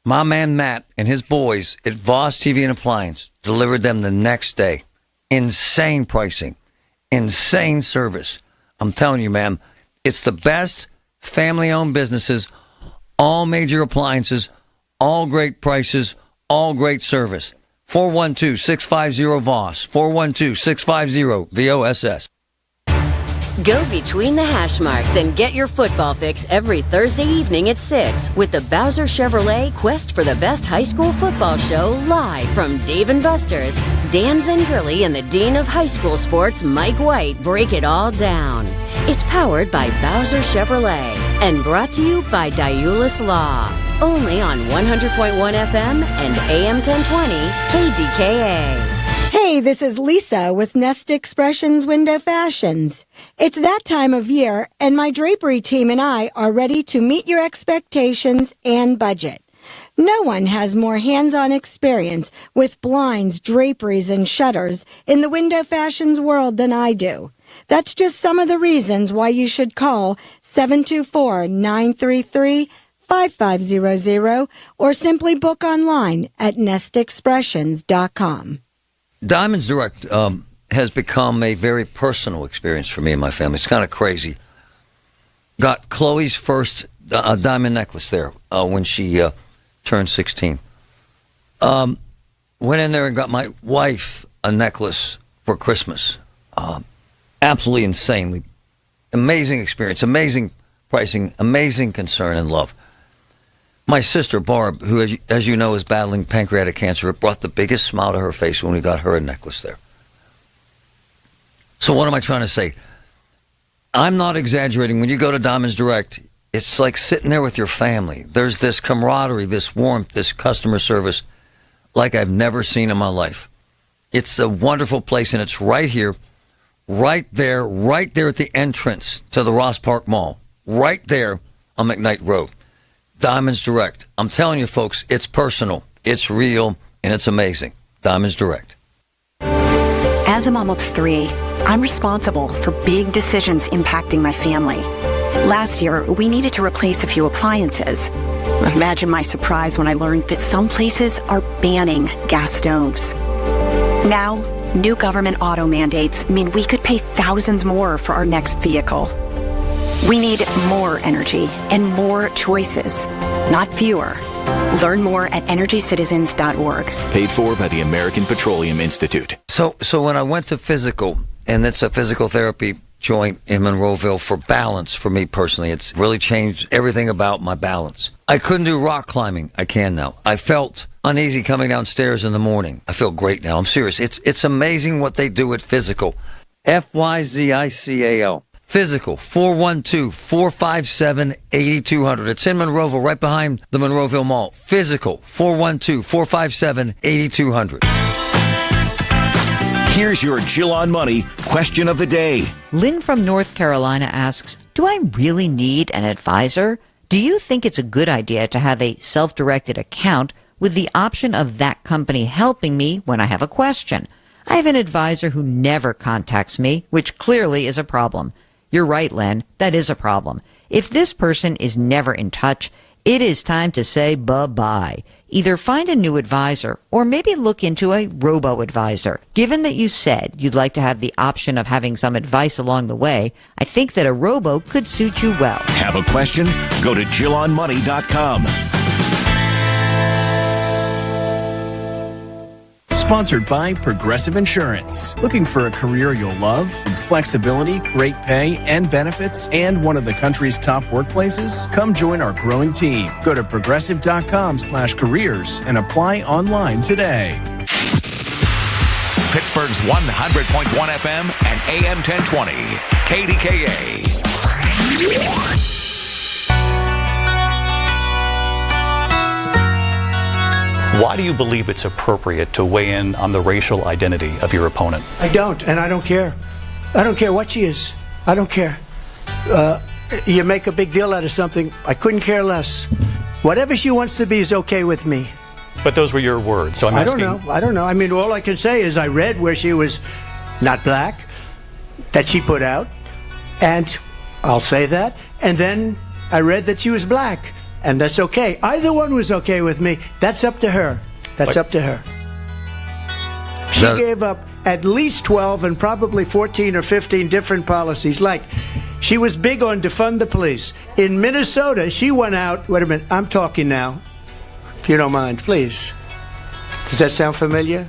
My man Matt and his boys at Voss TV and Appliance delivered them the next day. Insane pricing. Insane service. I'm telling you, ma'am, it's the best family-owned businesses, all major appliances, all great prices, all great service. 412-650-VOSS. 412-650-VOSS. Go between the hash marks and get your football fix every Thursday evening at 6 with the Bowser Chevrolet Quest for the Best High School Football Show live from Dave & Buster's. Dan Zangrilli and the Dean of High School Sports, Mike White, break it all down. It's powered by Bowser Chevrolet and brought to you by Diulis Law. Only on 100.1 FM and AM 1020 KDKA. Hey, this is Lisa with Nest Expressions Window Fashions. It's that time of year, and my drapery team and I are ready to meet your expectations and budget. No one has more hands-on experience with blinds, draperies, and shutters in the window fashions world than I do. That's just some of the reasons why you should call 724-933-5500 or simply book online at nestexpressions.com. Diamonds Direct has become a very personal experience for me and my family. It's kind of crazy. Got Chloe's first diamond necklace there when she turned 16. Went in there and got my wife a necklace for Christmas. Absolutely insanely amazing experience, amazing pricing, amazing concern and love. My sister, Barb, who, as you know, is battling pancreatic cancer, it brought the biggest smile to her face when we got her a necklace there. So what am I trying to say? I'm not exaggerating. When you go to Diamonds Direct, it's like sitting there with your family. There's this camaraderie, this warmth, this customer service like I've never seen in my life. It's a wonderful place, and it's right here, right there at the entrance to the Ross Park Mall, right there on McKnight Road. Diamonds Direct. I'm telling you, folks, it's personal, it's real, and it's amazing. Diamonds Direct. As a mom of 3, I'm responsible for big decisions impacting my family. Last year, we needed to replace a few appliances. Imagine my surprise when I learned that some places are banning gas stoves. Now, new government auto mandates mean we could pay thousands more for our next vehicle. We need more energy and more choices, not fewer. Learn more at energycitizens.org. Paid for by the American Petroleum Institute. So when I went to physical, and it's a physical therapy joint in Monroeville for balance for me personally, it's really changed everything about my balance. I couldn't do rock climbing. I can now. I felt uneasy coming downstairs in the morning. I feel great now. I'm serious. It's amazing what they do at physical. Physical. Physical, 412-457-8200. It's in Monroeville, right behind the Monroeville Mall. Physical, 412-457-8200. Here's your Jill on Money question of the day. Lynn from North Carolina asks, do I really need an advisor? Do you think it's a good idea to have a self-directed account with the option of that company helping me when I have a question? I have an advisor who never contacts me, which clearly is a problem. You're right, Len. That is a problem. If this person is never in touch, it is time to say bye-bye. Either find a new advisor or maybe look into a robo-advisor. Given that you said you'd like to have the option of having some advice along the way, I think that a robo could suit you well. Have a question? Go to JillOnMoney.com. Sponsored by Progressive Insurance. Looking for a career you'll love with flexibility, great pay, and benefits, and one of the country's top workplaces? Come join our growing team. Go to progressive.com/careers and apply online today. Pittsburgh's 100.1 FM and AM 1020 KDKA. Why do you believe it's appropriate to weigh in on the racial identity of your opponent? I don't, and I don't care. I don't care what she is. I don't care. you make a big deal out of something. I couldn't care less. Whatever she wants to be is okay with me. But those were your words, so I'm asking. I don't know. I mean, all I can say is I read where she was not black, that she put out, and I'll say that. And then I read that she was black, and that's okay. Either one was okay with me. That's up to her. That's up to her. She gave up at least 12 and probably 14 or 15 different policies. Like, she was big on defund the police. In Minnesota, she went out. Wait a minute. I'm talking now. If you don't mind, please. Does that sound familiar?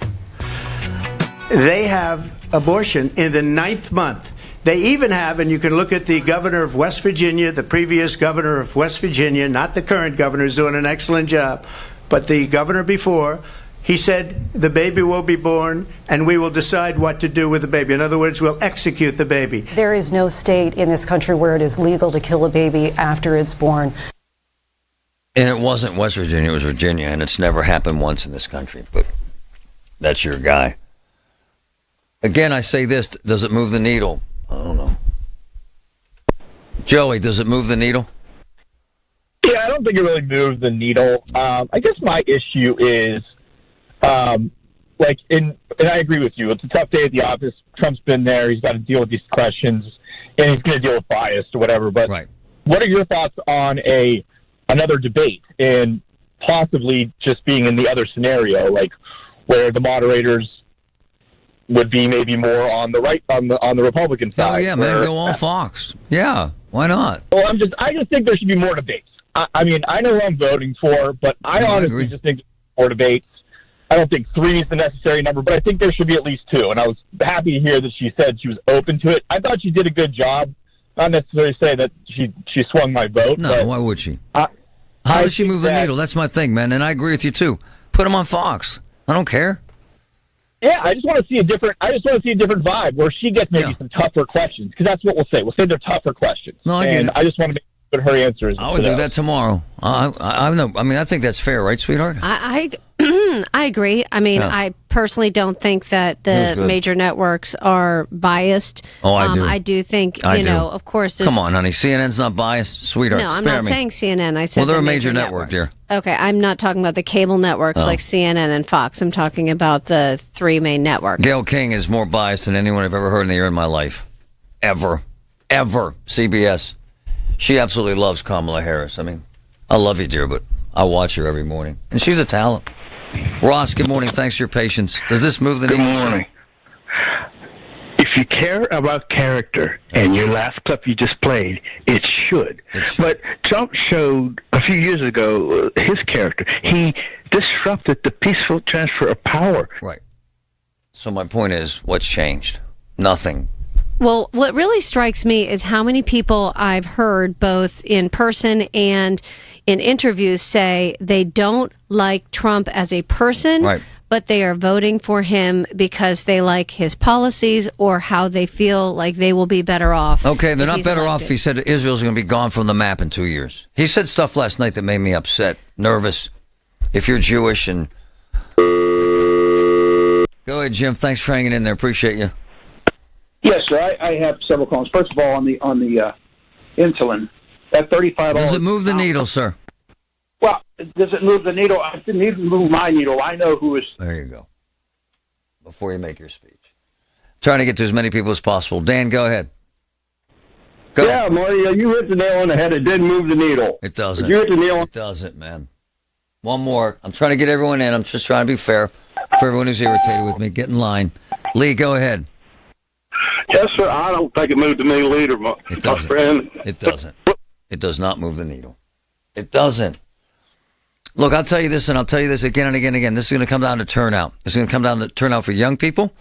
They have abortion in the 9th month. They even have, and you can look at the governor of West Virginia, the previous governor of West Virginia, not the current governor, who's doing an excellent job, but the governor before, he said the baby will be born and we will decide what to do with the baby. In other words, we'll execute the baby. There is no state in this country where it is legal to kill a baby after it's born. And it wasn't West Virginia, it was Virginia, and it's never happened once in this country, but that's your guy. Again, I say this, does it move the needle? I don't know. Joey, does it move the needle? Yeah, I don't think it really moves the needle. I guess my issue is, and I agree with you, it's a tough day at the office. Trump's been there, he's got to deal with these questions, and he's going to deal with bias or whatever, but what are your thoughts on another debate and possibly just being in the other scenario, like where the moderators would be maybe more on the right, on the Republican side? Oh yeah, man, go all Fox. Yeah, why not? Well, I just think there should be more debates. I mean, I know who I'm voting for, but I honestly just think more debates. I don't think 3 is the necessary number, but I think there should be at least 2. And I was happy to hear that she said she was open to it. I thought she did a good job. Not necessarily say that she swung my vote. No, but why would she? How does she move the needle? That's my thing, man, and I agree with you too. Put them on Fox. I don't care. Yeah, I just want to see a different vibe where she gets maybe some tougher questions, because that's what we'll say. We'll say they're tougher questions. No, I get it. I just want to make sure her answer is. I would do that tomorrow. I think that's fair, right, sweetheart? I agree. I mean, I personally don't think that the major networks are biased. Oh, I do. I do think, of course. Come on, honey. CNN's not biased, sweetheart. No, I'm not saying CNN. I said they're a major network, dear. Okay, I'm not talking about the cable networks like CNN and Fox. I'm talking about the 3 main networks. Gayle King is more biased than anyone I've ever heard in the air in my life. Ever. CBS. She absolutely loves Kamala Harris. I mean, I love you, dear, but I watch her every morning. And she's a talent. Ross, good morning. Thanks for your patience. Does this move the needle? Good morning. If you care about character, and your last clip you just played, it should. But Trump showed a few years ago his character. He disrupted the peaceful transfer of power. Right. So my point is, what's changed? Nothing. Well, what really strikes me is how many people I've heard both in person and in interviews say they don't like Trump as a person, but they are voting for him because they like his policies or how they feel like they will be better off. Okay, they're not better off if he said Israel's going to be gone from the map in 2 years. He said stuff last night that made me upset, nervous. If you're Jewish and... Go ahead, Jim. Thanks for hanging in there. Appreciate you. Yes, sir. I have several comments. First of all, on the insulin, that $35. Does it move the needle, sir? Well, does it move the needle? It didn't even move my needle. I know who is. There you go. Before you make your speech, trying to get to as many people as possible. Dan, go ahead. Yeah, Marty, you hit the nail on the head. It didn't move the needle. It doesn't. You hit the nail. It doesn't, man. One more. I'm trying to get everyone in. I'm just trying to be fair for everyone who's irritated with me. Get in line. Lee, go ahead. Yes, sir. I don't think it moved the needle either, my friend. It doesn't. It does not move the needle. It doesn't. Look, I'll tell you this, and I'll tell you this again and again and again. This is going to come down to turnout. It's going to come down to turnout for young people.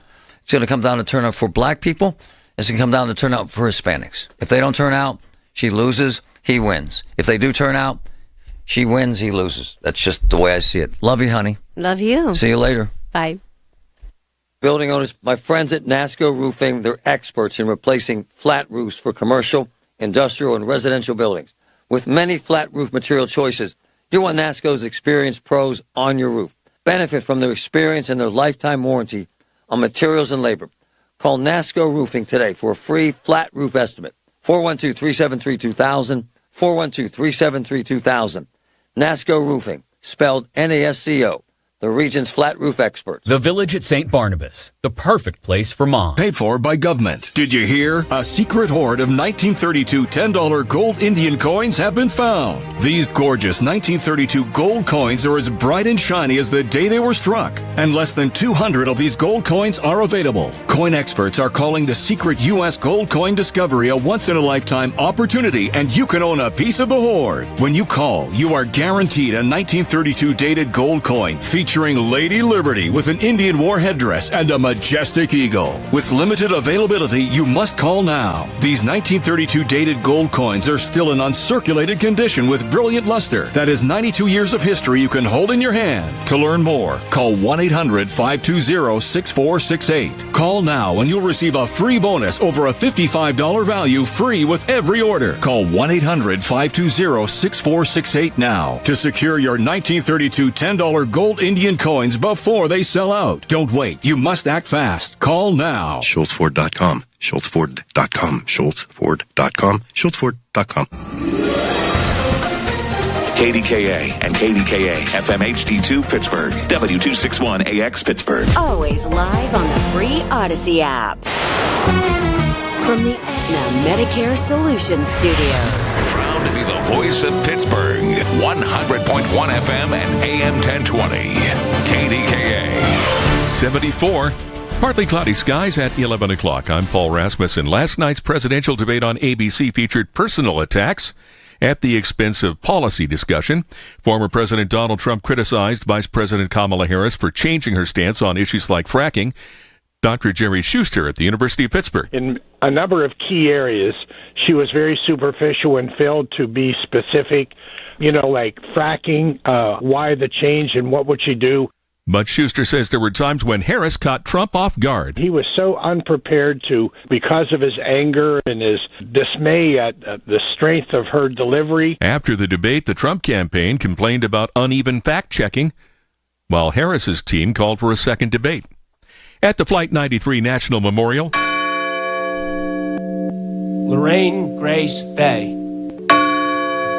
It's going to come down to turnout for black people. It's going to come down to turnout for Hispanics. If they don't turn out, she loses, he wins. If they do turn out, she wins, he loses. That's just the way I see it. Love you, honey. Love you. See you later. Bye. Building owners, my friends at NASCO Roofing, they're experts in replacing flat roofs for commercial, industrial, and residential buildings. With many flat roof material choices, you want NASCO's experienced pros on your roof. Benefit from their experience and their lifetime warranty on materials and labor. Call NASCO Roofing today for a free flat roof estimate. 412-373-2000, 412-373-2000. NASCO Roofing, spelled NASCO, the region's flat roof expert. The Village at St. Barnabas, the perfect place for mom. Paid for by government. Did you hear? A secret hoard of 1932 $10 gold Indian coins have been found. These gorgeous 1932 gold coins are as bright and shiny as the day they were struck. And less than 200 of these gold coins are available. Coin experts are calling the secret U.S. gold coin discovery a once-in-a-lifetime opportunity, and you can own a piece of the hoard. When you call, you are guaranteed a 1932 dated gold coin featuring Lady Liberty with an Indian war headdress and a majestic eagle. With limited availability, you must call now. These 1932 dated gold coins are still in uncirculated condition with brilliant luster. That is 92 years of history you can hold in your hand. To learn more, call 1-800-520-6468. Call now and you'll receive a free bonus over a $55 value free with every order. Call 1-800-520-6468 now to secure your 1932 $10 gold Indian coins before they sell out. Don't wait. You must act fast. Call now. SchultzFord.com. SchultzFord.com. SchultzFord.com. SchultzFord.com. KDKA and KDKA FM HD2 Pittsburgh, W261AX Pittsburgh. Always live on the free Odyssey app. From the Aetna Medicare Solutions Studios. Proud to be the voice of Pittsburgh. 100.1 FM and AM 1020. KDKA. 74. Partly cloudy skies at 11 o'clock. I'm Paul Rasmussen. Last night's presidential debate on ABC featured personal attacks at the expense of policy discussion. Former President Donald Trump criticized Vice President Kamala Harris for changing her stance on issues like fracking. Dr. Jerry Schuster at the University of Pittsburgh. In a number of key areas, she was very superficial and failed to be specific, like fracking, why the change and what would she do. But Schuster says there were times when Harris caught Trump off guard. He was so unprepared because of his anger and his dismay at the strength of her delivery. After the debate, the Trump campaign complained about uneven fact-checking, while Harris's team called for a second debate. At the Flight 93 National Memorial, Lorraine Grace Bay.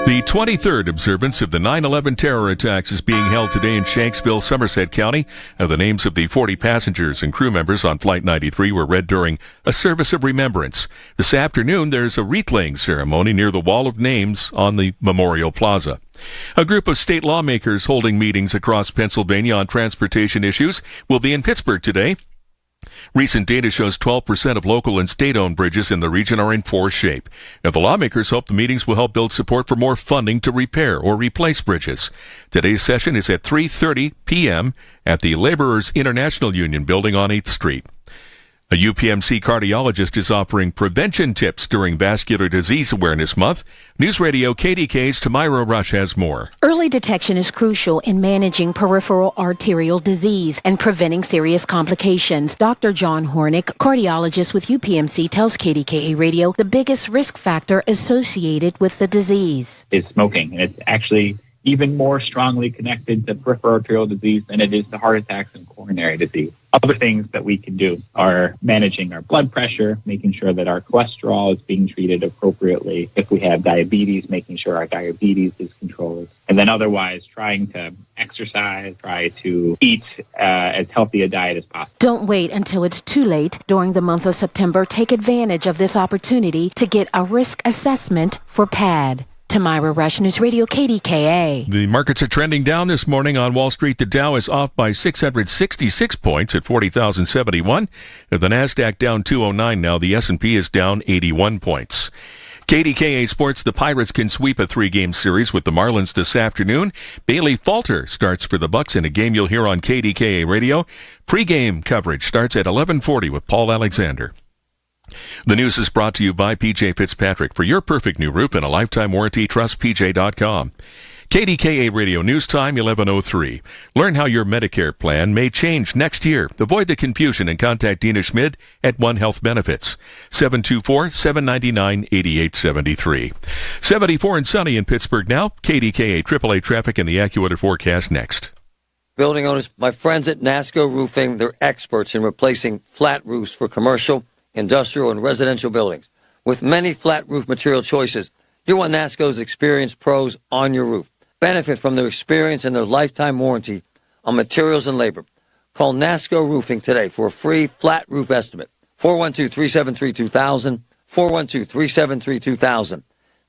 The 23rd observance of the 9/11 terror attacks is being held today in Shanksville, Somerset County. The names of the 40 passengers and crew members on Flight 93 were read during a service of remembrance. This afternoon, there's a wreath-laying ceremony near the Wall of Names on the Memorial Plaza. A group of state lawmakers holding meetings across Pennsylvania on transportation issues will be in Pittsburgh today. Recent data shows 12% of local and state-owned bridges in the region are in poor shape. Now, the lawmakers hope the meetings will help build support for more funding to repair or replace bridges. Today's session is at 3:30 p.m. at the Laborers International Union building on 8th Street. A UPMC cardiologist is offering prevention tips during Vascular Disease Awareness Month. News Radio KDK's Tamira Rush has more. Early detection is crucial in managing peripheral arterial disease and preventing serious complications. Dr. John Hornick, cardiologist with UPMC, tells KDKA Radio the biggest risk factor associated with the disease is smoking, and it's actually even more strongly connected to peripheral arterial disease than it is to heart attacks and coronary disease. Other things that we can do are managing our blood pressure, making sure that our cholesterol is being treated appropriately. If we have diabetes, making sure our diabetes is controlled. And then otherwise, trying to exercise, try to eat as healthy a diet as possible. Don't wait until it's too late. During the month of September, take advantage of this opportunity to get a risk assessment for PAD. Tamira Rush, News Radio KDKA. The markets are trending down this morning. On Wall Street, the Dow is off by 666 points at 40,071. The Nasdaq down 209 now. The S&P is down 81 points. KDKA Sports, the Pirates can sweep a 3-game series with the Marlins this afternoon. Bailey Falter starts for the Bucks in a game you'll hear on KDKA Radio. Pre-game coverage starts at 11:40 with Paul Alexander. The news is brought to you by PJ Fitzpatrick. For your perfect new roof and a lifetime warranty, trust PJ.com. KDKA Radio News Time, 11:03. Learn how your Medicare plan may change next year. Avoid the confusion and contact Dina Schmid at One Health Benefits. 724-799-8873. 74 and sunny in Pittsburgh now. KDKA AAA traffic and the AccuWeather forecast next. Building owners, my friends at NASCO Roofing, they're experts in replacing flat roofs for commercial, industrial, and residential buildings. With many flat roof material choices, you want NASCO's experienced pros on your roof. Benefit from their experience and their lifetime warranty on materials and labor. Call NASCO Roofing today for a free flat roof estimate. 412-373-2000, 412-373-2000.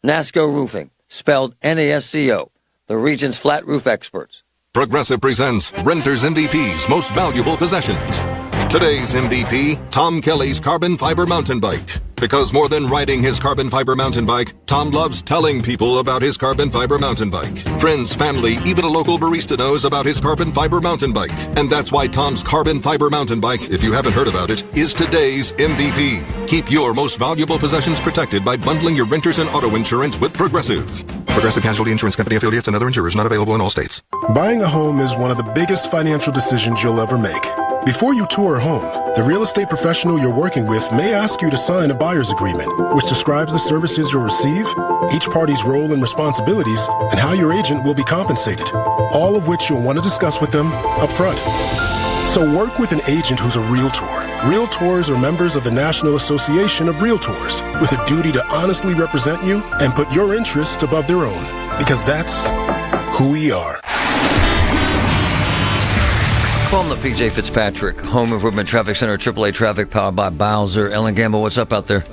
NASCO Roofing, spelled NASCO, the region's flat roof experts. Progressive presents Renter's MVP's Most Valuable Possessions. Today's MVP, Tom Kelly's carbon fiber mountain bike. Because more than riding his carbon fiber mountain bike, Tom loves telling people about his carbon fiber mountain bike. Friends, family, even a local barista knows about his carbon fiber mountain bike. And that's why Tom's carbon fiber mountain bike, if you haven't heard about it, is today's MVP. Keep your most valuable possessions protected by bundling your renters and auto insurance with Progressive. Progressive Casualty Insurance Company affiliates and other insurers not available in all states. Buying a home is one of the biggest financial decisions you'll ever make. Before you tour a home, the real estate professional you're working with may ask you to sign a buyer's agreement, which describes the services you'll receive, each party's role and responsibilities, and how your agent will be compensated, all of which you'll want to discuss with them up front. So work with an agent who's a Realtor. Realtors are members of the National Association of Realtors with a duty to honestly represent you and put your interests above their own, because that's who we are. From the PJ Fitzpatrick Home Improvement Traffic Center, AAA Traffic powered by Bowser. Ellen Gamble, what's up out there?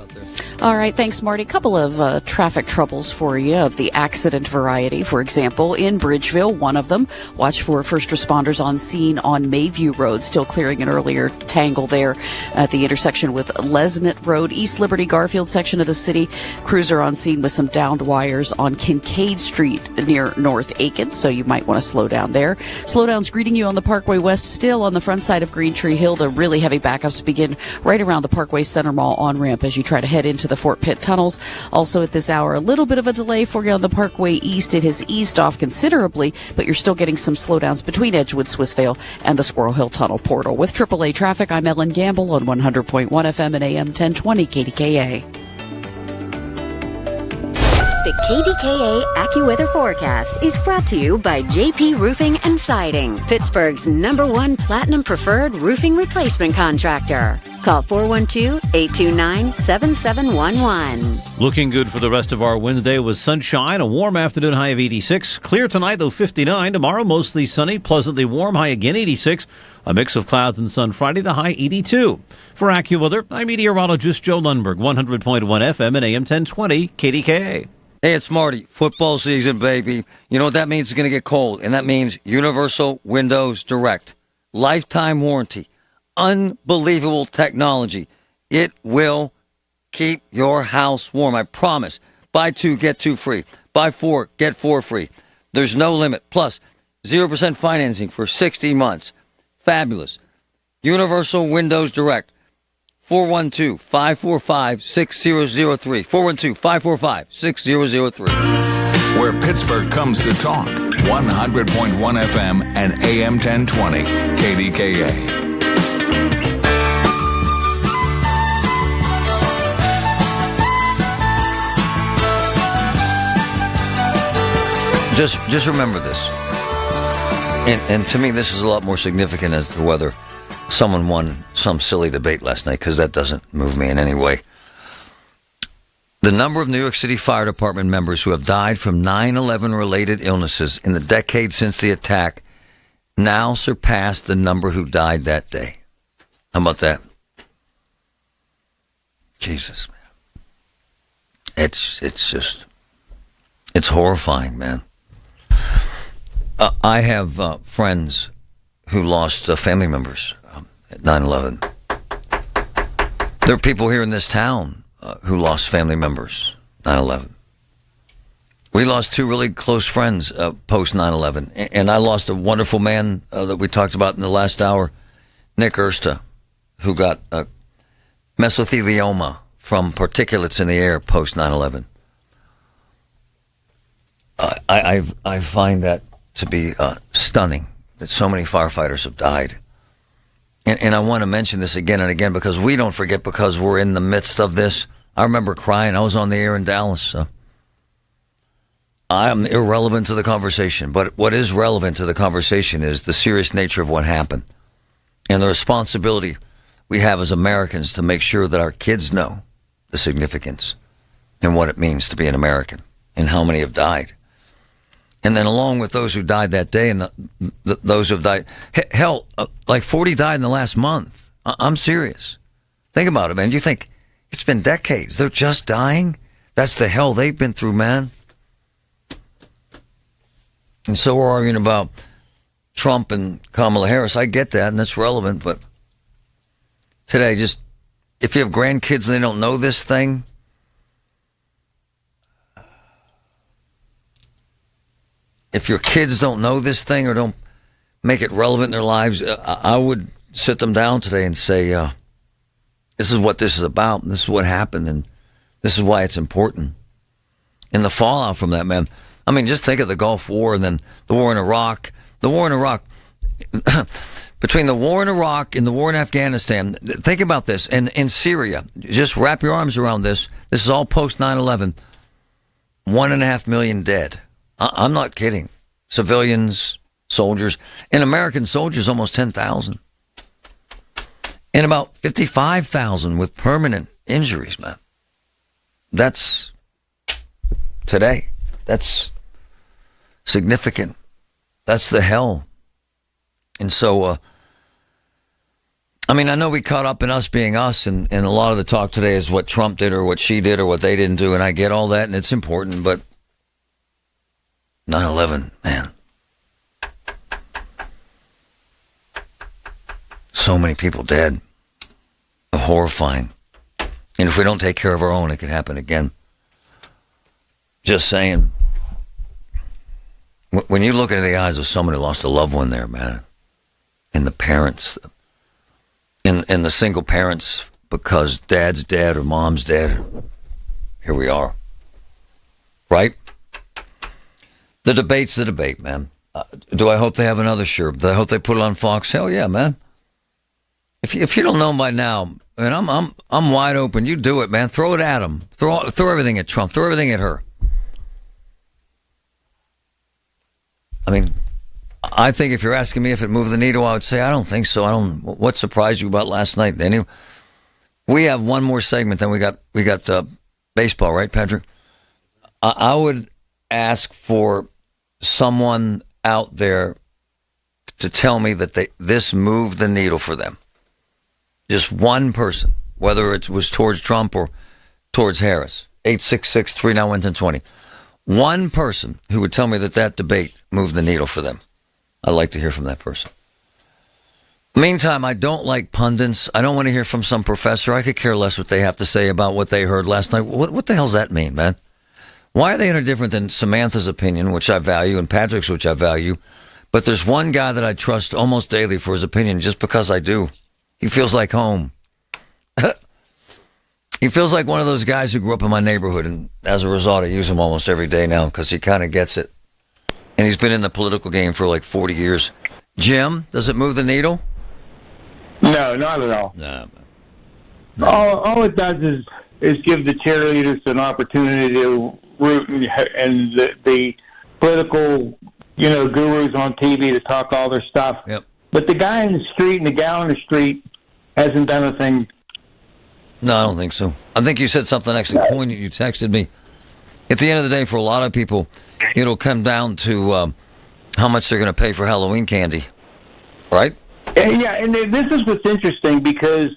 All right, thanks, Marty. A couple of traffic troubles for you of the accident variety. For example, in Bridgeville, one of them. Watch for first responders on scene on Mayview Road, still clearing an earlier tangle there at the intersection with Lesnett Road. East Liberty Garfield section of the city. Crews are on scene with some downed wires on Kincaid Street near North Aiken, so you might want to slow down there. Slowdowns greeting you on the Parkway West, still on the front side of Green Tree Hill. The really heavy backups begin right around the Parkway Center Mall on-ramp as you try to head into the Fort Pitt tunnels. Also at this hour, a little bit of a delay for you on the Parkway East. It has eased off considerably, but you're still getting some slowdowns between Edgewood, Swissvale, and the Squirrel Hill Tunnel portal. With AAA Traffic, I'm Ellen Gamble on 100.1 FM and AM 1020 KDKA. The KDKA AccuWeather forecast is brought to you by JP Roofing and Siding, Pittsburgh's #1 Platinum Preferred Roofing Replacement Contractor. Call 412-829-7711. Looking good for the rest of our Wednesday with sunshine, a warm afternoon high of 86. Clear tonight, though, 59. Tomorrow, mostly sunny, pleasantly warm, high again 86. A mix of clouds and sun Friday, the high 82. For AccuWeather, I'm meteorologist Joe Lundberg, 100.1 FM and AM 1020 KDKA. Hey, it's Marty. Football season, baby. You know what that means? It's going to get cold, and that means Universal Windows Direct. Lifetime warranty. Unbelievable technology. It will keep your house warm. I promise. Buy 2, get 2 free. Buy 4, get 4 free. There's no limit. Plus, 0% financing for 60 months. Fabulous. Universal Windows Direct. 412-545-6003. 412-545-6003. Where Pittsburgh comes to talk. 100.1 FM and AM 1020 KDKA. Just remember this. And to me, this is a lot more significant as to whether someone won some silly debate last night, because that doesn't move me in any way. The number of New York City Fire Department members who have died from 9/11 related illnesses in the decade since the attack now surpassed the number who died that day. How about that? Jesus, man. It's horrifying, man. I have friends who lost family members at 9/11. There are people here in this town who lost family members 9/11. We lost 2 really close friends post 9/11, and I lost a wonderful man that we talked about in the last hour, Nick Ersta, who got mesothelioma from particulates in the air post 9/11. I find that to be stunning, that so many firefighters have died. And I want to mention this again and again because we don't forget, because we're in the midst of this. I remember crying. I was on the air in Dallas. So I am irrelevant to the conversation. But what is relevant to the conversation is the serious nature of what happened and the responsibility we have as Americans to make sure that our kids know the significance and what it means to be an American and how many have died. And then along with those who died that day and those who have died, hell, like 40 died in the last month. I'm serious. Think about it, man. You think it's been decades. They're just dying? That's the hell they've been through, man. And so we're arguing about Trump and Kamala Harris. I get that, and that's relevant, but today, just if you have grandkids and they don't know this thing, if your kids don't know this thing or don't make it relevant in their lives, I would sit them down today and say, this is what this is about, and this is what happened, and this is why it's important. And the fallout from that, man. I mean, just think of the Gulf War and then the war in Iraq. The war in Iraq, between the war in Iraq and the war in Afghanistan, think about this. And in Syria, just wrap your arms around this. This is all post 9/11. 1.5 million dead. I'm not kidding. Civilians, soldiers, and American soldiers, almost 10,000. And about 55,000 with permanent injuries, man. That's today. That's significant. That's the hell. And so, I mean, I know we caught up in us being us, and a lot of the talk today is what Trump did or what she did or what they didn't do, and I get all that, and it's important, but 9/11, man. So many people dead. Horrifying. And if we don't take care of our own, it could happen again. Just saying. When you look into the eyes of someone who lost a loved one there, man, and the parents, and the single parents because dad's dead or mom's dead, here we are. Right? The debate's the debate, man. Do I hope they have another? Sure. Do I hope they put it on Fox? Hell yeah, man. If you don't know by now, and I'm wide open, you do it, man. Throw it at them. Throw everything at Trump. Throw everything at her. I mean, I think if you're asking me if it moved the needle, I would say I don't think so. What surprised you about last night? Anyway, we have one more segment, then we got baseball, right, Patrick? I would ask for someone out there to tell me that this moved the needle for them. Just one person, whether it was towards Trump or towards Harris. 866-391-1020. One person who would tell me that debate moved the needle for them. I'd like to hear from that person. Meantime, I don't like pundits. I don't want to hear from some professor. I could care less what they have to say about what they heard last night. What the hell does that mean, man? Why are they any different than Samantha's opinion, which I value, and Patrick's, which I value? But there's one guy that I trust almost daily for his opinion just because I do. He feels like home. He feels like one of those guys who grew up in my neighborhood, and as a result, I use him almost every day now because he kind of gets it. And he's been in the political game for like 40 years. Jim, does it move the needle? No, not at all. No. All it does is give the cheerleaders an opportunity to root and the political, gurus on TV to talk all their stuff. Yep. But the guy in the street and the gal in the street hasn't done a thing. No, I don't think so. I think you said something actually poignant. You texted me. At the end of the day, for a lot of people, it'll come down to how much they're going to pay for Halloween candy, right? Yeah, and this is what's interesting because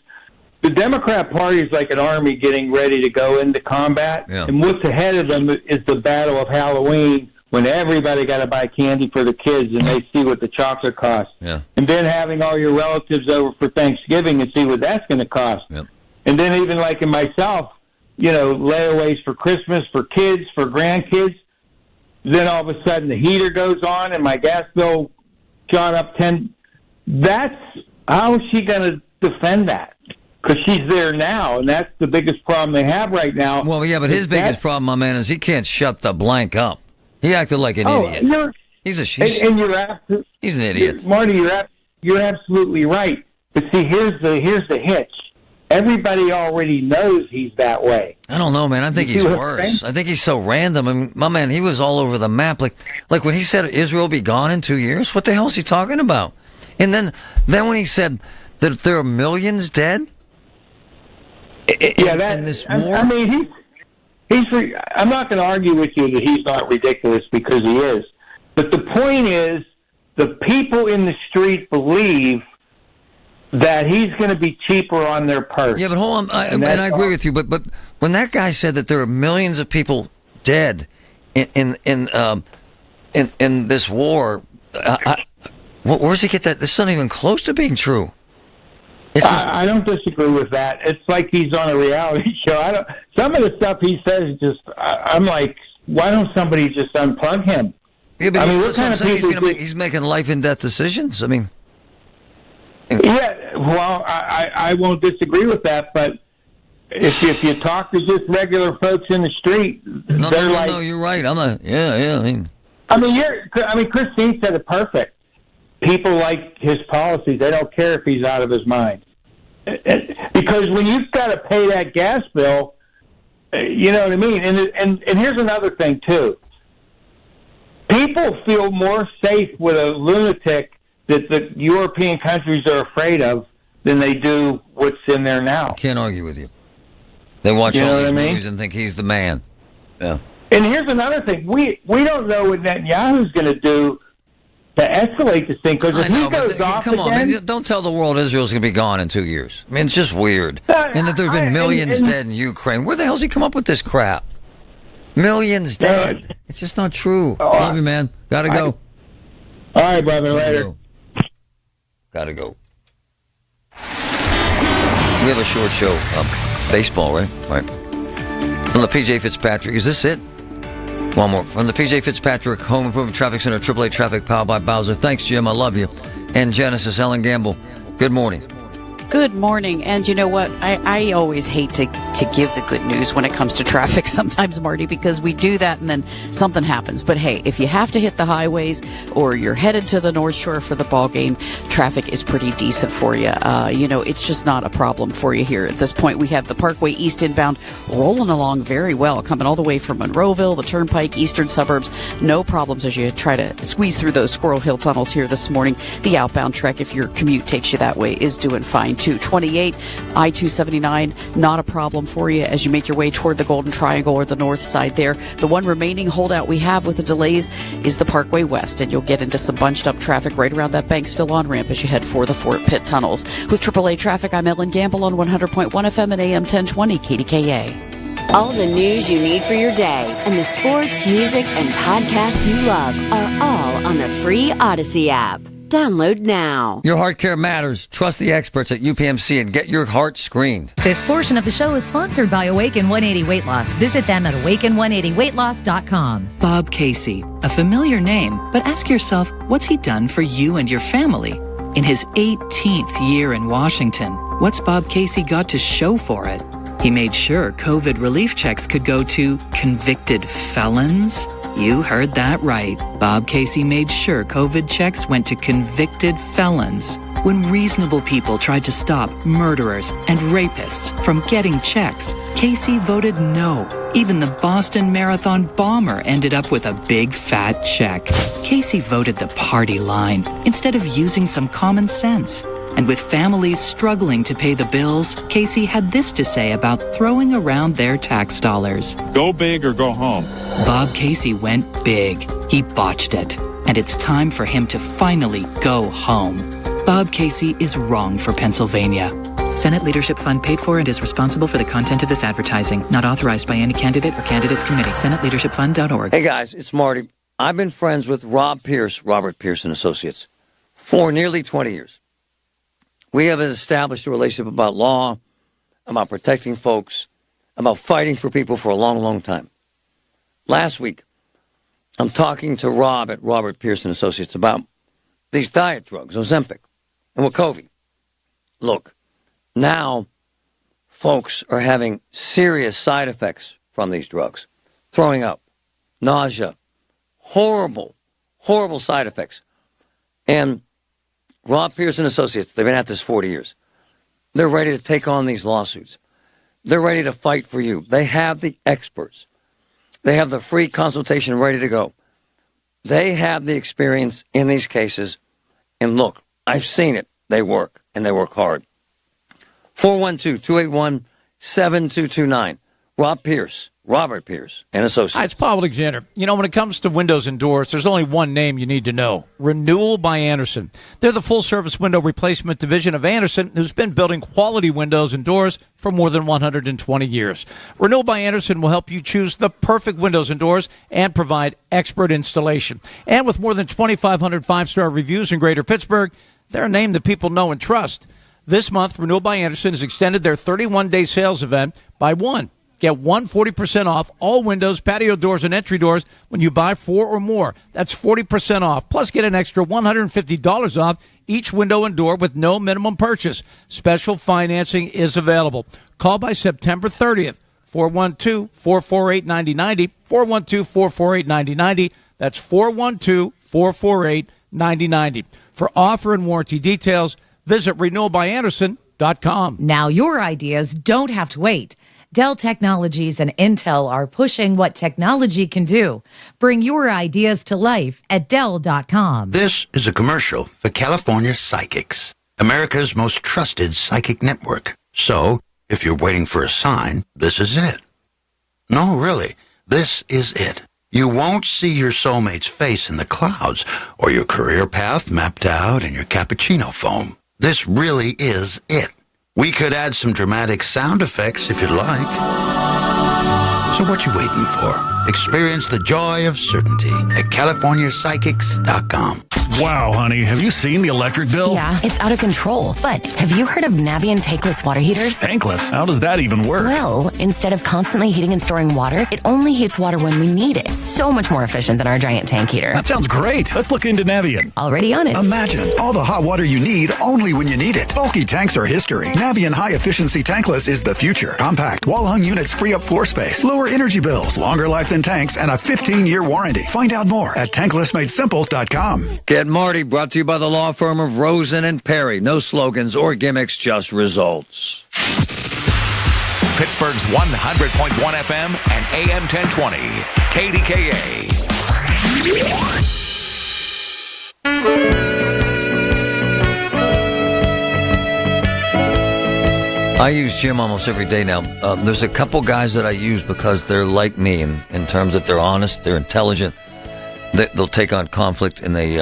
the Democrat Party is like an army getting ready to go into combat, and what's ahead of them is the battle of Halloween when everybody got to buy candy for the kids and they see what the chocolate costs. Yeah. And then having all your relatives over for Thanksgiving and see what that's going to cost. Yep. And then even like in myself, layaways for Christmas, for kids, for grandkids. Then all of a sudden the heater goes on and my gas bill shot up 10. How is she going to defend that? Because she's there now, and that's the biggest problem they have right now. Well, yeah, but his biggest problem, my man, is he can't shut the blank up. He acted like an idiot. He's an idiot. Marty, you're absolutely right. But see, here's the hitch. Everybody already knows he's that way. I don't know, man. I think he's worse. I think he's so random. I mean, my man, he was all over the map. Like when he said Israel will be gone in 2 years, what the hell is he talking about? And then when he said that there are millions dead, in this war. I mean, I'm not going to argue with you that he's not ridiculous, because he is. But the point is, the people in the street believe that he's going to be cheaper on their purse. Yeah, but hold on, and I agree with you. But when that guy said that there are millions of people dead in this war, where's he get that? This is not even close to being true. I don't disagree with that. It's like he's on a reality show. Some of the stuff he says, I'm like, why don't somebody just unplug him? Yeah, but I mean, what kind of people? He's making life and death decisions. I mean, yeah. Well, I won't disagree with that, but if you talk to just regular folks in the street, they're like, no, you're right. I'm not. Yeah. I mean, Christine said it perfect. People like his policies. They don't care if he's out of his mind. Because when you've got to pay that gas bill, you know what I mean? And here's another thing, too. People feel more safe with a lunatic that the European countries are afraid of than they do what's in there now. I can't argue with you. They watch all these movies and think he's the man. Yeah. And here's another thing. We don't know what Netanyahu's going to do to escalate this thing, because if he goes off come on, again, man, don't tell the world Israel's going to be gone in 2 years. I mean, it's just weird. And that there have been millions dead in Ukraine. Where the hell's he come up with this crap? Millions dead. It's just not true. Love you, man. Gotta go. All right, brother. Later. Gotta go. We have a short show. Baseball, right? Right. From the PJ Fitzpatrick. Is this it? One more. From the PJ Fitzpatrick Home Improvement Traffic Center, AAA Traffic, powered by Bowser. Thanks, Jim. I love you. And Genesis, Helen Gamble. Good morning. Good morning. And you know what? I always hate to give the good news when it comes to traffic sometimes, Marty, because we do that and then something happens. But hey, if you have to hit the highways or you're headed to the North Shore for the ball game, traffic is pretty decent for you. It's just not a problem for you here. At this point, we have the Parkway East inbound rolling along very well, coming all the way from Monroeville, the Turnpike, eastern suburbs. No problems as you try to squeeze through those Squirrel Hill tunnels here this morning. The outbound trek, if your commute takes you that way, is doing fine too. 28, I-279, not a problem for you as you make your way toward the Golden Triangle or the north side there. The one remaining holdout we have with the delays is the Parkway West, and you'll get into some bunched up traffic right around that Banksville on-ramp as you head for the Fort Pitt tunnels. With AAA Traffic, I'm Ellen Gamble on 100.1 FM and AM 1020 KDKA. All the news you need for your day and the sports, music, and podcasts you love are all on the free Odyssey app. Download now. Your heart care matters. Trust the experts at UPMC and get your heart screened. This portion of the show is sponsored by Awaken 180 Weight Loss. Visit them at awaken180weightloss.com. Bob Casey, a familiar name, but ask yourself, what's he done for you and your family? In his 18th year in Washington, what's Bob Casey got to show for it? He made sure COVID relief checks could go to convicted felons. You heard that right. Bob Casey made sure COVID checks went to convicted felons. When reasonable people tried to stop murderers and rapists from getting checks, Casey voted no. Even the Boston Marathon bomber ended up with a big fat check. Casey voted the party line instead of using some common sense. And with families struggling to pay the bills, Casey had this to say about throwing around their tax dollars. Go big or go home. Bob Casey went big. He botched it. And it's time for him to finally go home. Bob Casey is wrong for Pennsylvania. Senate Leadership Fund paid for and is responsible for the content of this advertising. Not authorized by any candidate or candidates committee. SenateLeadershipFund.org. Hey guys, it's Marty. I've been friends with Robert Pierce and Associates, for nearly 20 years. We have established a relationship about law, about protecting folks, about fighting for people for a long, long time. Last week, I'm talking to Rob at Robert Pierce and Associates about these diet drugs, Ozempic and Wegovy. Look, now folks are having serious side effects from these drugs. Throwing up, nausea, horrible, horrible side effects. And Rob Pierce and Associates, they've been at this 40 years. They're ready to take on these lawsuits. They're ready to fight for you. They have the experts. They have the free consultation ready to go. They have the experience in these cases. And look, I've seen it. They work, and they work hard. 412-281-6000, 7229. Robert Pierce and Associates. Hi, it's Paul Alexander. You know, when it comes to windows and doors, there's only one name you need to know. Renewal by Andersen. They're the full-service window replacement division of Andersen, who's been building quality windows and doors for more than 120 years. Renewal by Andersen will help you choose the perfect windows and doors and provide expert installation. And with more than 2,500 five-star reviews in Greater Pittsburgh, they're a name that people know and trust. This month, Renewal by Andersen has extended their 31-day sales event by one. Get 40% off all windows, patio doors, and entry doors when you buy 4 or more. That's 40% off. Plus, get an extra $150 off each window and door with no minimum purchase. Special financing is available. Call by September 30th, 412-448-9090, 412-448-9090. That's 412-448-9090. For offer and warranty details, visit renewalbyandersen.com. Now your ideas don't have to wait. Dell Technologies and Intel are pushing what technology can do. Bring your ideas to life at Dell.com. This is a commercial for California Psychics, America's most trusted psychic network. So, if you're waiting for a sign, this is it. No, really, this is it. You won't see your soulmate's face in the clouds or your career path mapped out in your cappuccino foam. This really is it. We could add some dramatic sound effects if you'd like. So what you waiting for? Experience the joy of certainty at CaliforniaPsychics.com. Wow, honey, have you seen the electric bill? Yeah, it's out of control. But have you heard of Navien tankless water heaters? Tankless? How does that even work? Well, instead of constantly heating and storing water, it only heats water when we need it. So much more efficient than our giant tank heater. That sounds great. Let's look into Navien. Already on it. Imagine all the hot water you need only when you need it. Bulky tanks are history. Navien high-efficiency tankless is the future. Compact, wall-hung units free up floor space, lower energy bills, longer life than tanks, and a 15-year warranty. Find out more at tanklessmadesimple.com. Get Marty, brought to you by the law firm of Rosen and Perry. No slogans or gimmicks, just results. Pittsburgh's 100.1 FM and AM 1020. KDKA. I use Jim almost every day now. There's a couple guys that I use because they're like me in terms that they're honest, they're intelligent, they'll take on conflict, and they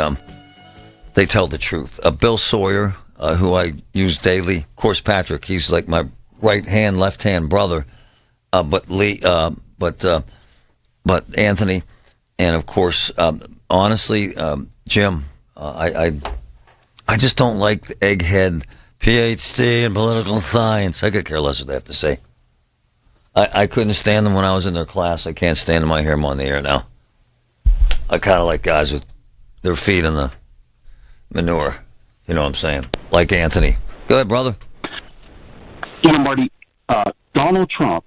tell the truth. Bill Sawyer, who I use daily. Of course, Patrick, he's like my right hand, left hand brother. But Anthony, and of course, honestly, Jim, I just don't like the egghead PhD in political science. I could care less what they have to say. I couldn't stand them when I was in their class. I can't stand them. I hear them on the air now. I kind of like guys with their feet in the manure. You know what I'm saying? Like Anthony. Go ahead, brother. You know, Marty, Donald Trump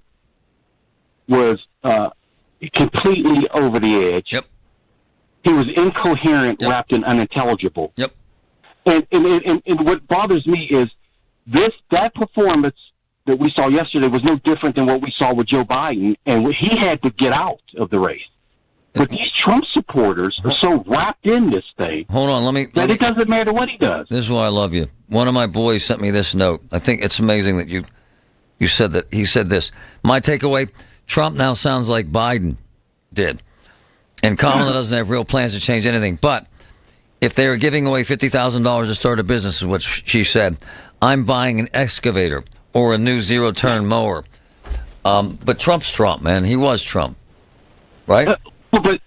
was completely over the edge. Yep. He was incoherent, wrapped in unintelligible. Yep. And what bothers me is that performance that we saw yesterday was no different than what we saw with Joe Biden, and he had to get out of the race. But these Trump supporters are so wrapped in this thing. Hold on, it doesn't matter what he does. This is why I love you. One of my boys sent me this note. I think it's amazing that you said that. He said this. My takeaway: Trump now sounds like Biden did, and Kamala doesn't have real plans to change anything. But if they were giving away $50,000 to start a business, is what she said, I'm buying an excavator or a new zero-turn mower. But Trump's Trump, man. He was Trump, right? And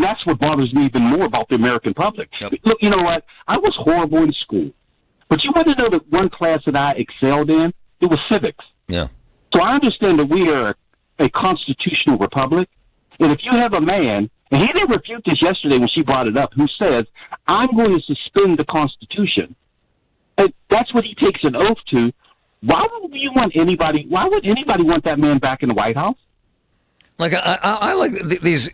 that's what bothers me even more about the American public. Yep. Look, you know what? I was horrible in school. But you want to know that one class that I excelled in? It was civics. Yeah. So I understand that we are a constitutional republic. And if you have a man, and he didn't refute this yesterday when she brought it up, who says, I'm going to suspend the Constitution. And that's what he takes an oath to. Why would anybody want that man back in the White House? Like, I like these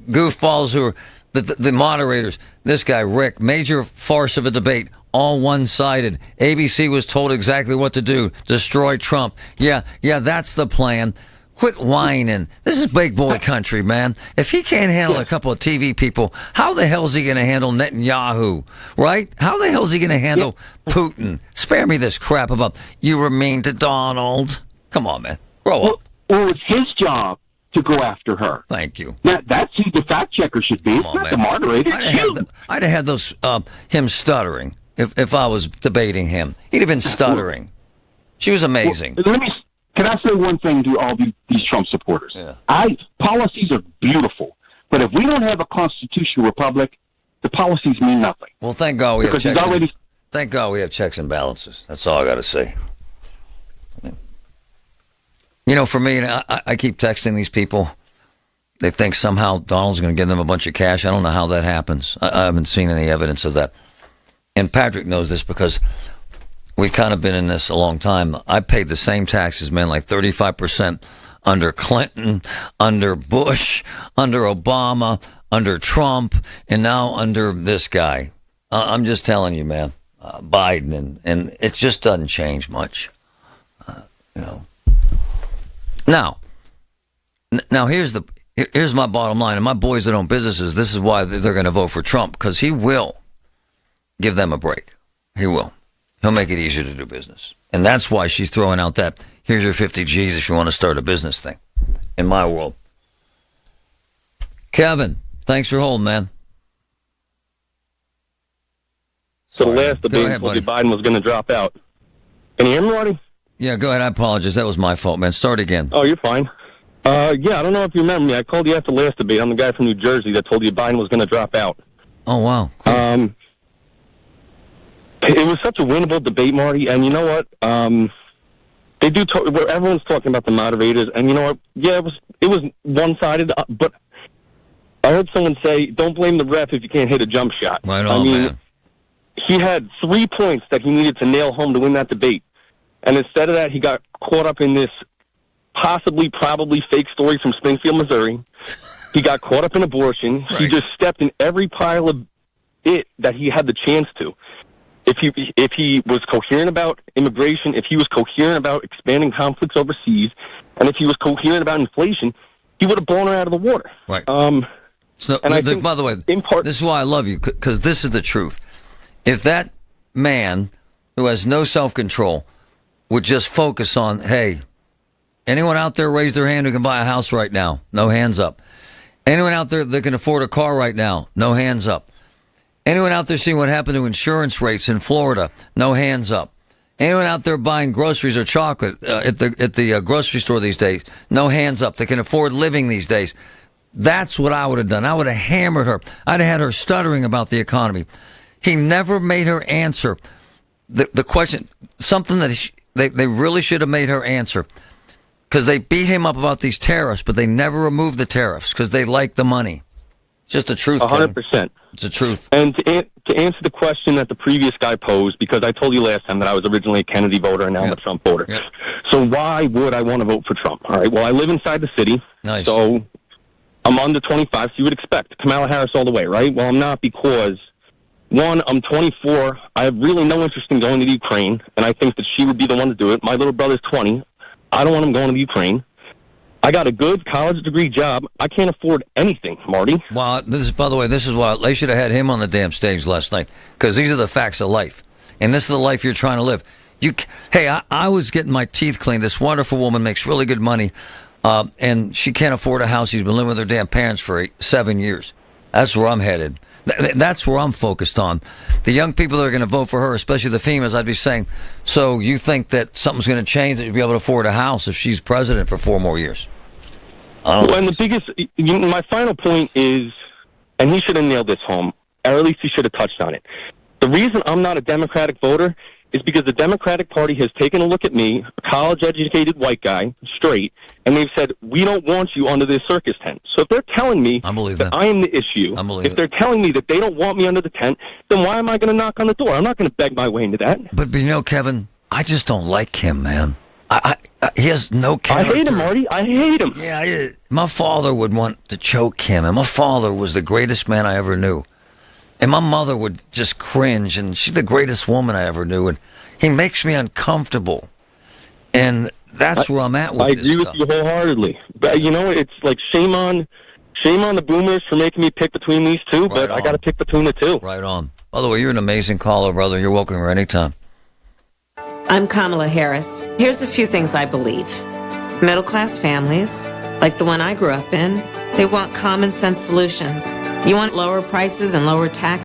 goofballs who are the moderators. This guy, Rick, major farce of a debate, all one-sided. ABC was told exactly what to do, destroy Trump. Yeah, that's the plan. Quit whining. This is big boy country, man. If he can't handle a couple of TV people, how the hell is he going to handle Netanyahu, right? How the hell is he going to handle Putin? Spare me this crap about you were mean to Donald. Come on, man. Grow up. Well, it's his job to go after her. Thank you. That's who the fact checker should be. It's not the moderator. I'd have had those him stuttering if I was debating him. He'd have been stuttering. She was amazing. Well, can I say one thing to all these Trump supporters? Yeah. Policies are beautiful, but if we don't have a constitutional republic, the policies mean nothing. Well, thank God we have checks. Already... Thank God we have checks and balances. That's all I got to say. You know, for me, I keep texting these people. They think somehow Donald's going to give them a bunch of cash. I don't know how that happens. I haven't seen any evidence of that. And Patrick knows this because we've kind of been in this a long time. I paid the same taxes, man, like 35% under Clinton, under Bush, under Obama, under Trump, and now under this guy. I'm just telling you, man, Biden, and it just doesn't change much, you know. Now here's my bottom line, and my boys that own businesses, this is why they're going to vote for Trump, because he will give them a break. He will. He'll make it easier to do business. And that's why she's throwing out that, here's your 50 G's if you want to start a business thing, in my world. Kevin, thanks for holding, man. So the last debate told you Biden was going to drop out. Can you hear me, Marty? Yeah, go ahead. I apologize. That was my fault, man. Start again. Oh, you're fine. Yeah, I don't know if you remember me. I called you after the last debate. I'm the guy from New Jersey that told you Biden was going to drop out. Oh, wow. Cool. It was such a winnable debate, Marty, and you know what? They do everyone's talking about the moderators, and you know what? Yeah, it was one-sided, but I heard someone say, don't blame the ref if you can't hit a jump shot. Right on, man. He had 3 points that he needed to nail home to win that debate. And instead of that, he got caught up in this probably fake story from Springfield, Missouri. He got caught up in abortion. Right. He just stepped in every pile of it that he had the chance to. If he was coherent about immigration, if he was coherent about expanding conflicts overseas, and if he was coherent about inflation, he would have blown her out of the water. Right. So, and I think, by the way, this is why I love you, because this is the truth. If that man who has no self-control would just focus on, hey, anyone out there raise their hand who can buy a house right now? No hands up. Anyone out there that can afford a car right now? No hands up. Anyone out there seeing what happened to insurance rates in Florida? No hands up. Anyone out there buying groceries or chocolate at the grocery store these days? No hands up. They can afford living these days. That's what I would have done. I would have hammered her. I'd have had her stuttering about the economy. He never made her answer the question, something that they really should have made her answer, because they beat him up about these tariffs, but they never removed the tariffs because they like the money. It's just the truth. 100%. It's the truth. And to answer the question that the previous guy posed, because I told you last time that I was originally a Kennedy voter and now I'm a Trump voter. Yep. So why would I want to vote for Trump? All right. Well, I live inside the city. Nice. So I'm under 25, so you would expect Kamala Harris all the way, right? Well, I'm not, because one, I'm 24. I have really no interest in going to the Ukraine, and I think that she would be the one to do it. My little brother's 20. I don't want him going to the Ukraine. I got a good college degree job. I can't afford anything, Marty. Well, by the way, this is why they should have had him on the damn stage last night, because these are the facts of life, and this is the life you're trying to live. Hey, I was getting my teeth cleaned. This wonderful woman makes really good money, and she can't afford a house. She's been living with her damn parents for 7 years. That's where I'm headed. That's where I'm focused on. The young people that are going to vote for her, especially the females, I'd be saying, so you think that something's going to change, that you'll be able to afford a house if she's president for 4 more years? And the biggest, my final point is, and he should have nailed this home, or at least he should have touched on it. The reason I'm not a Democratic voter is because the Democratic Party has taken a look at me, a college-educated white guy, straight, and they've said, we don't want you under this circus tent. So if they're telling me that I am the issue, if they're telling me that they don't want me under the tent, then why am I going to knock on the door? I'm not going to beg my way into that. But you know, Kevin, I just don't like him, man. He has no character. I hate him, Marty. I hate him. Yeah, my father would want to choke him, and my father was the greatest man I ever knew. And my mother would just cringe, and she's the greatest woman I ever knew, and he makes me uncomfortable. And That's where I'm at with I this agree stuff. with you wholeheartedly. But it's like shame on the boomers for making me pick between these two, but I got to pick between the two. Right on. By the way, you're an amazing caller, brother. You're welcome here anytime. I'm Kamala Harris. Here's a few things I believe. Middle-class families, like the one I grew up in, they want common sense solutions. You want lower prices and lower taxes?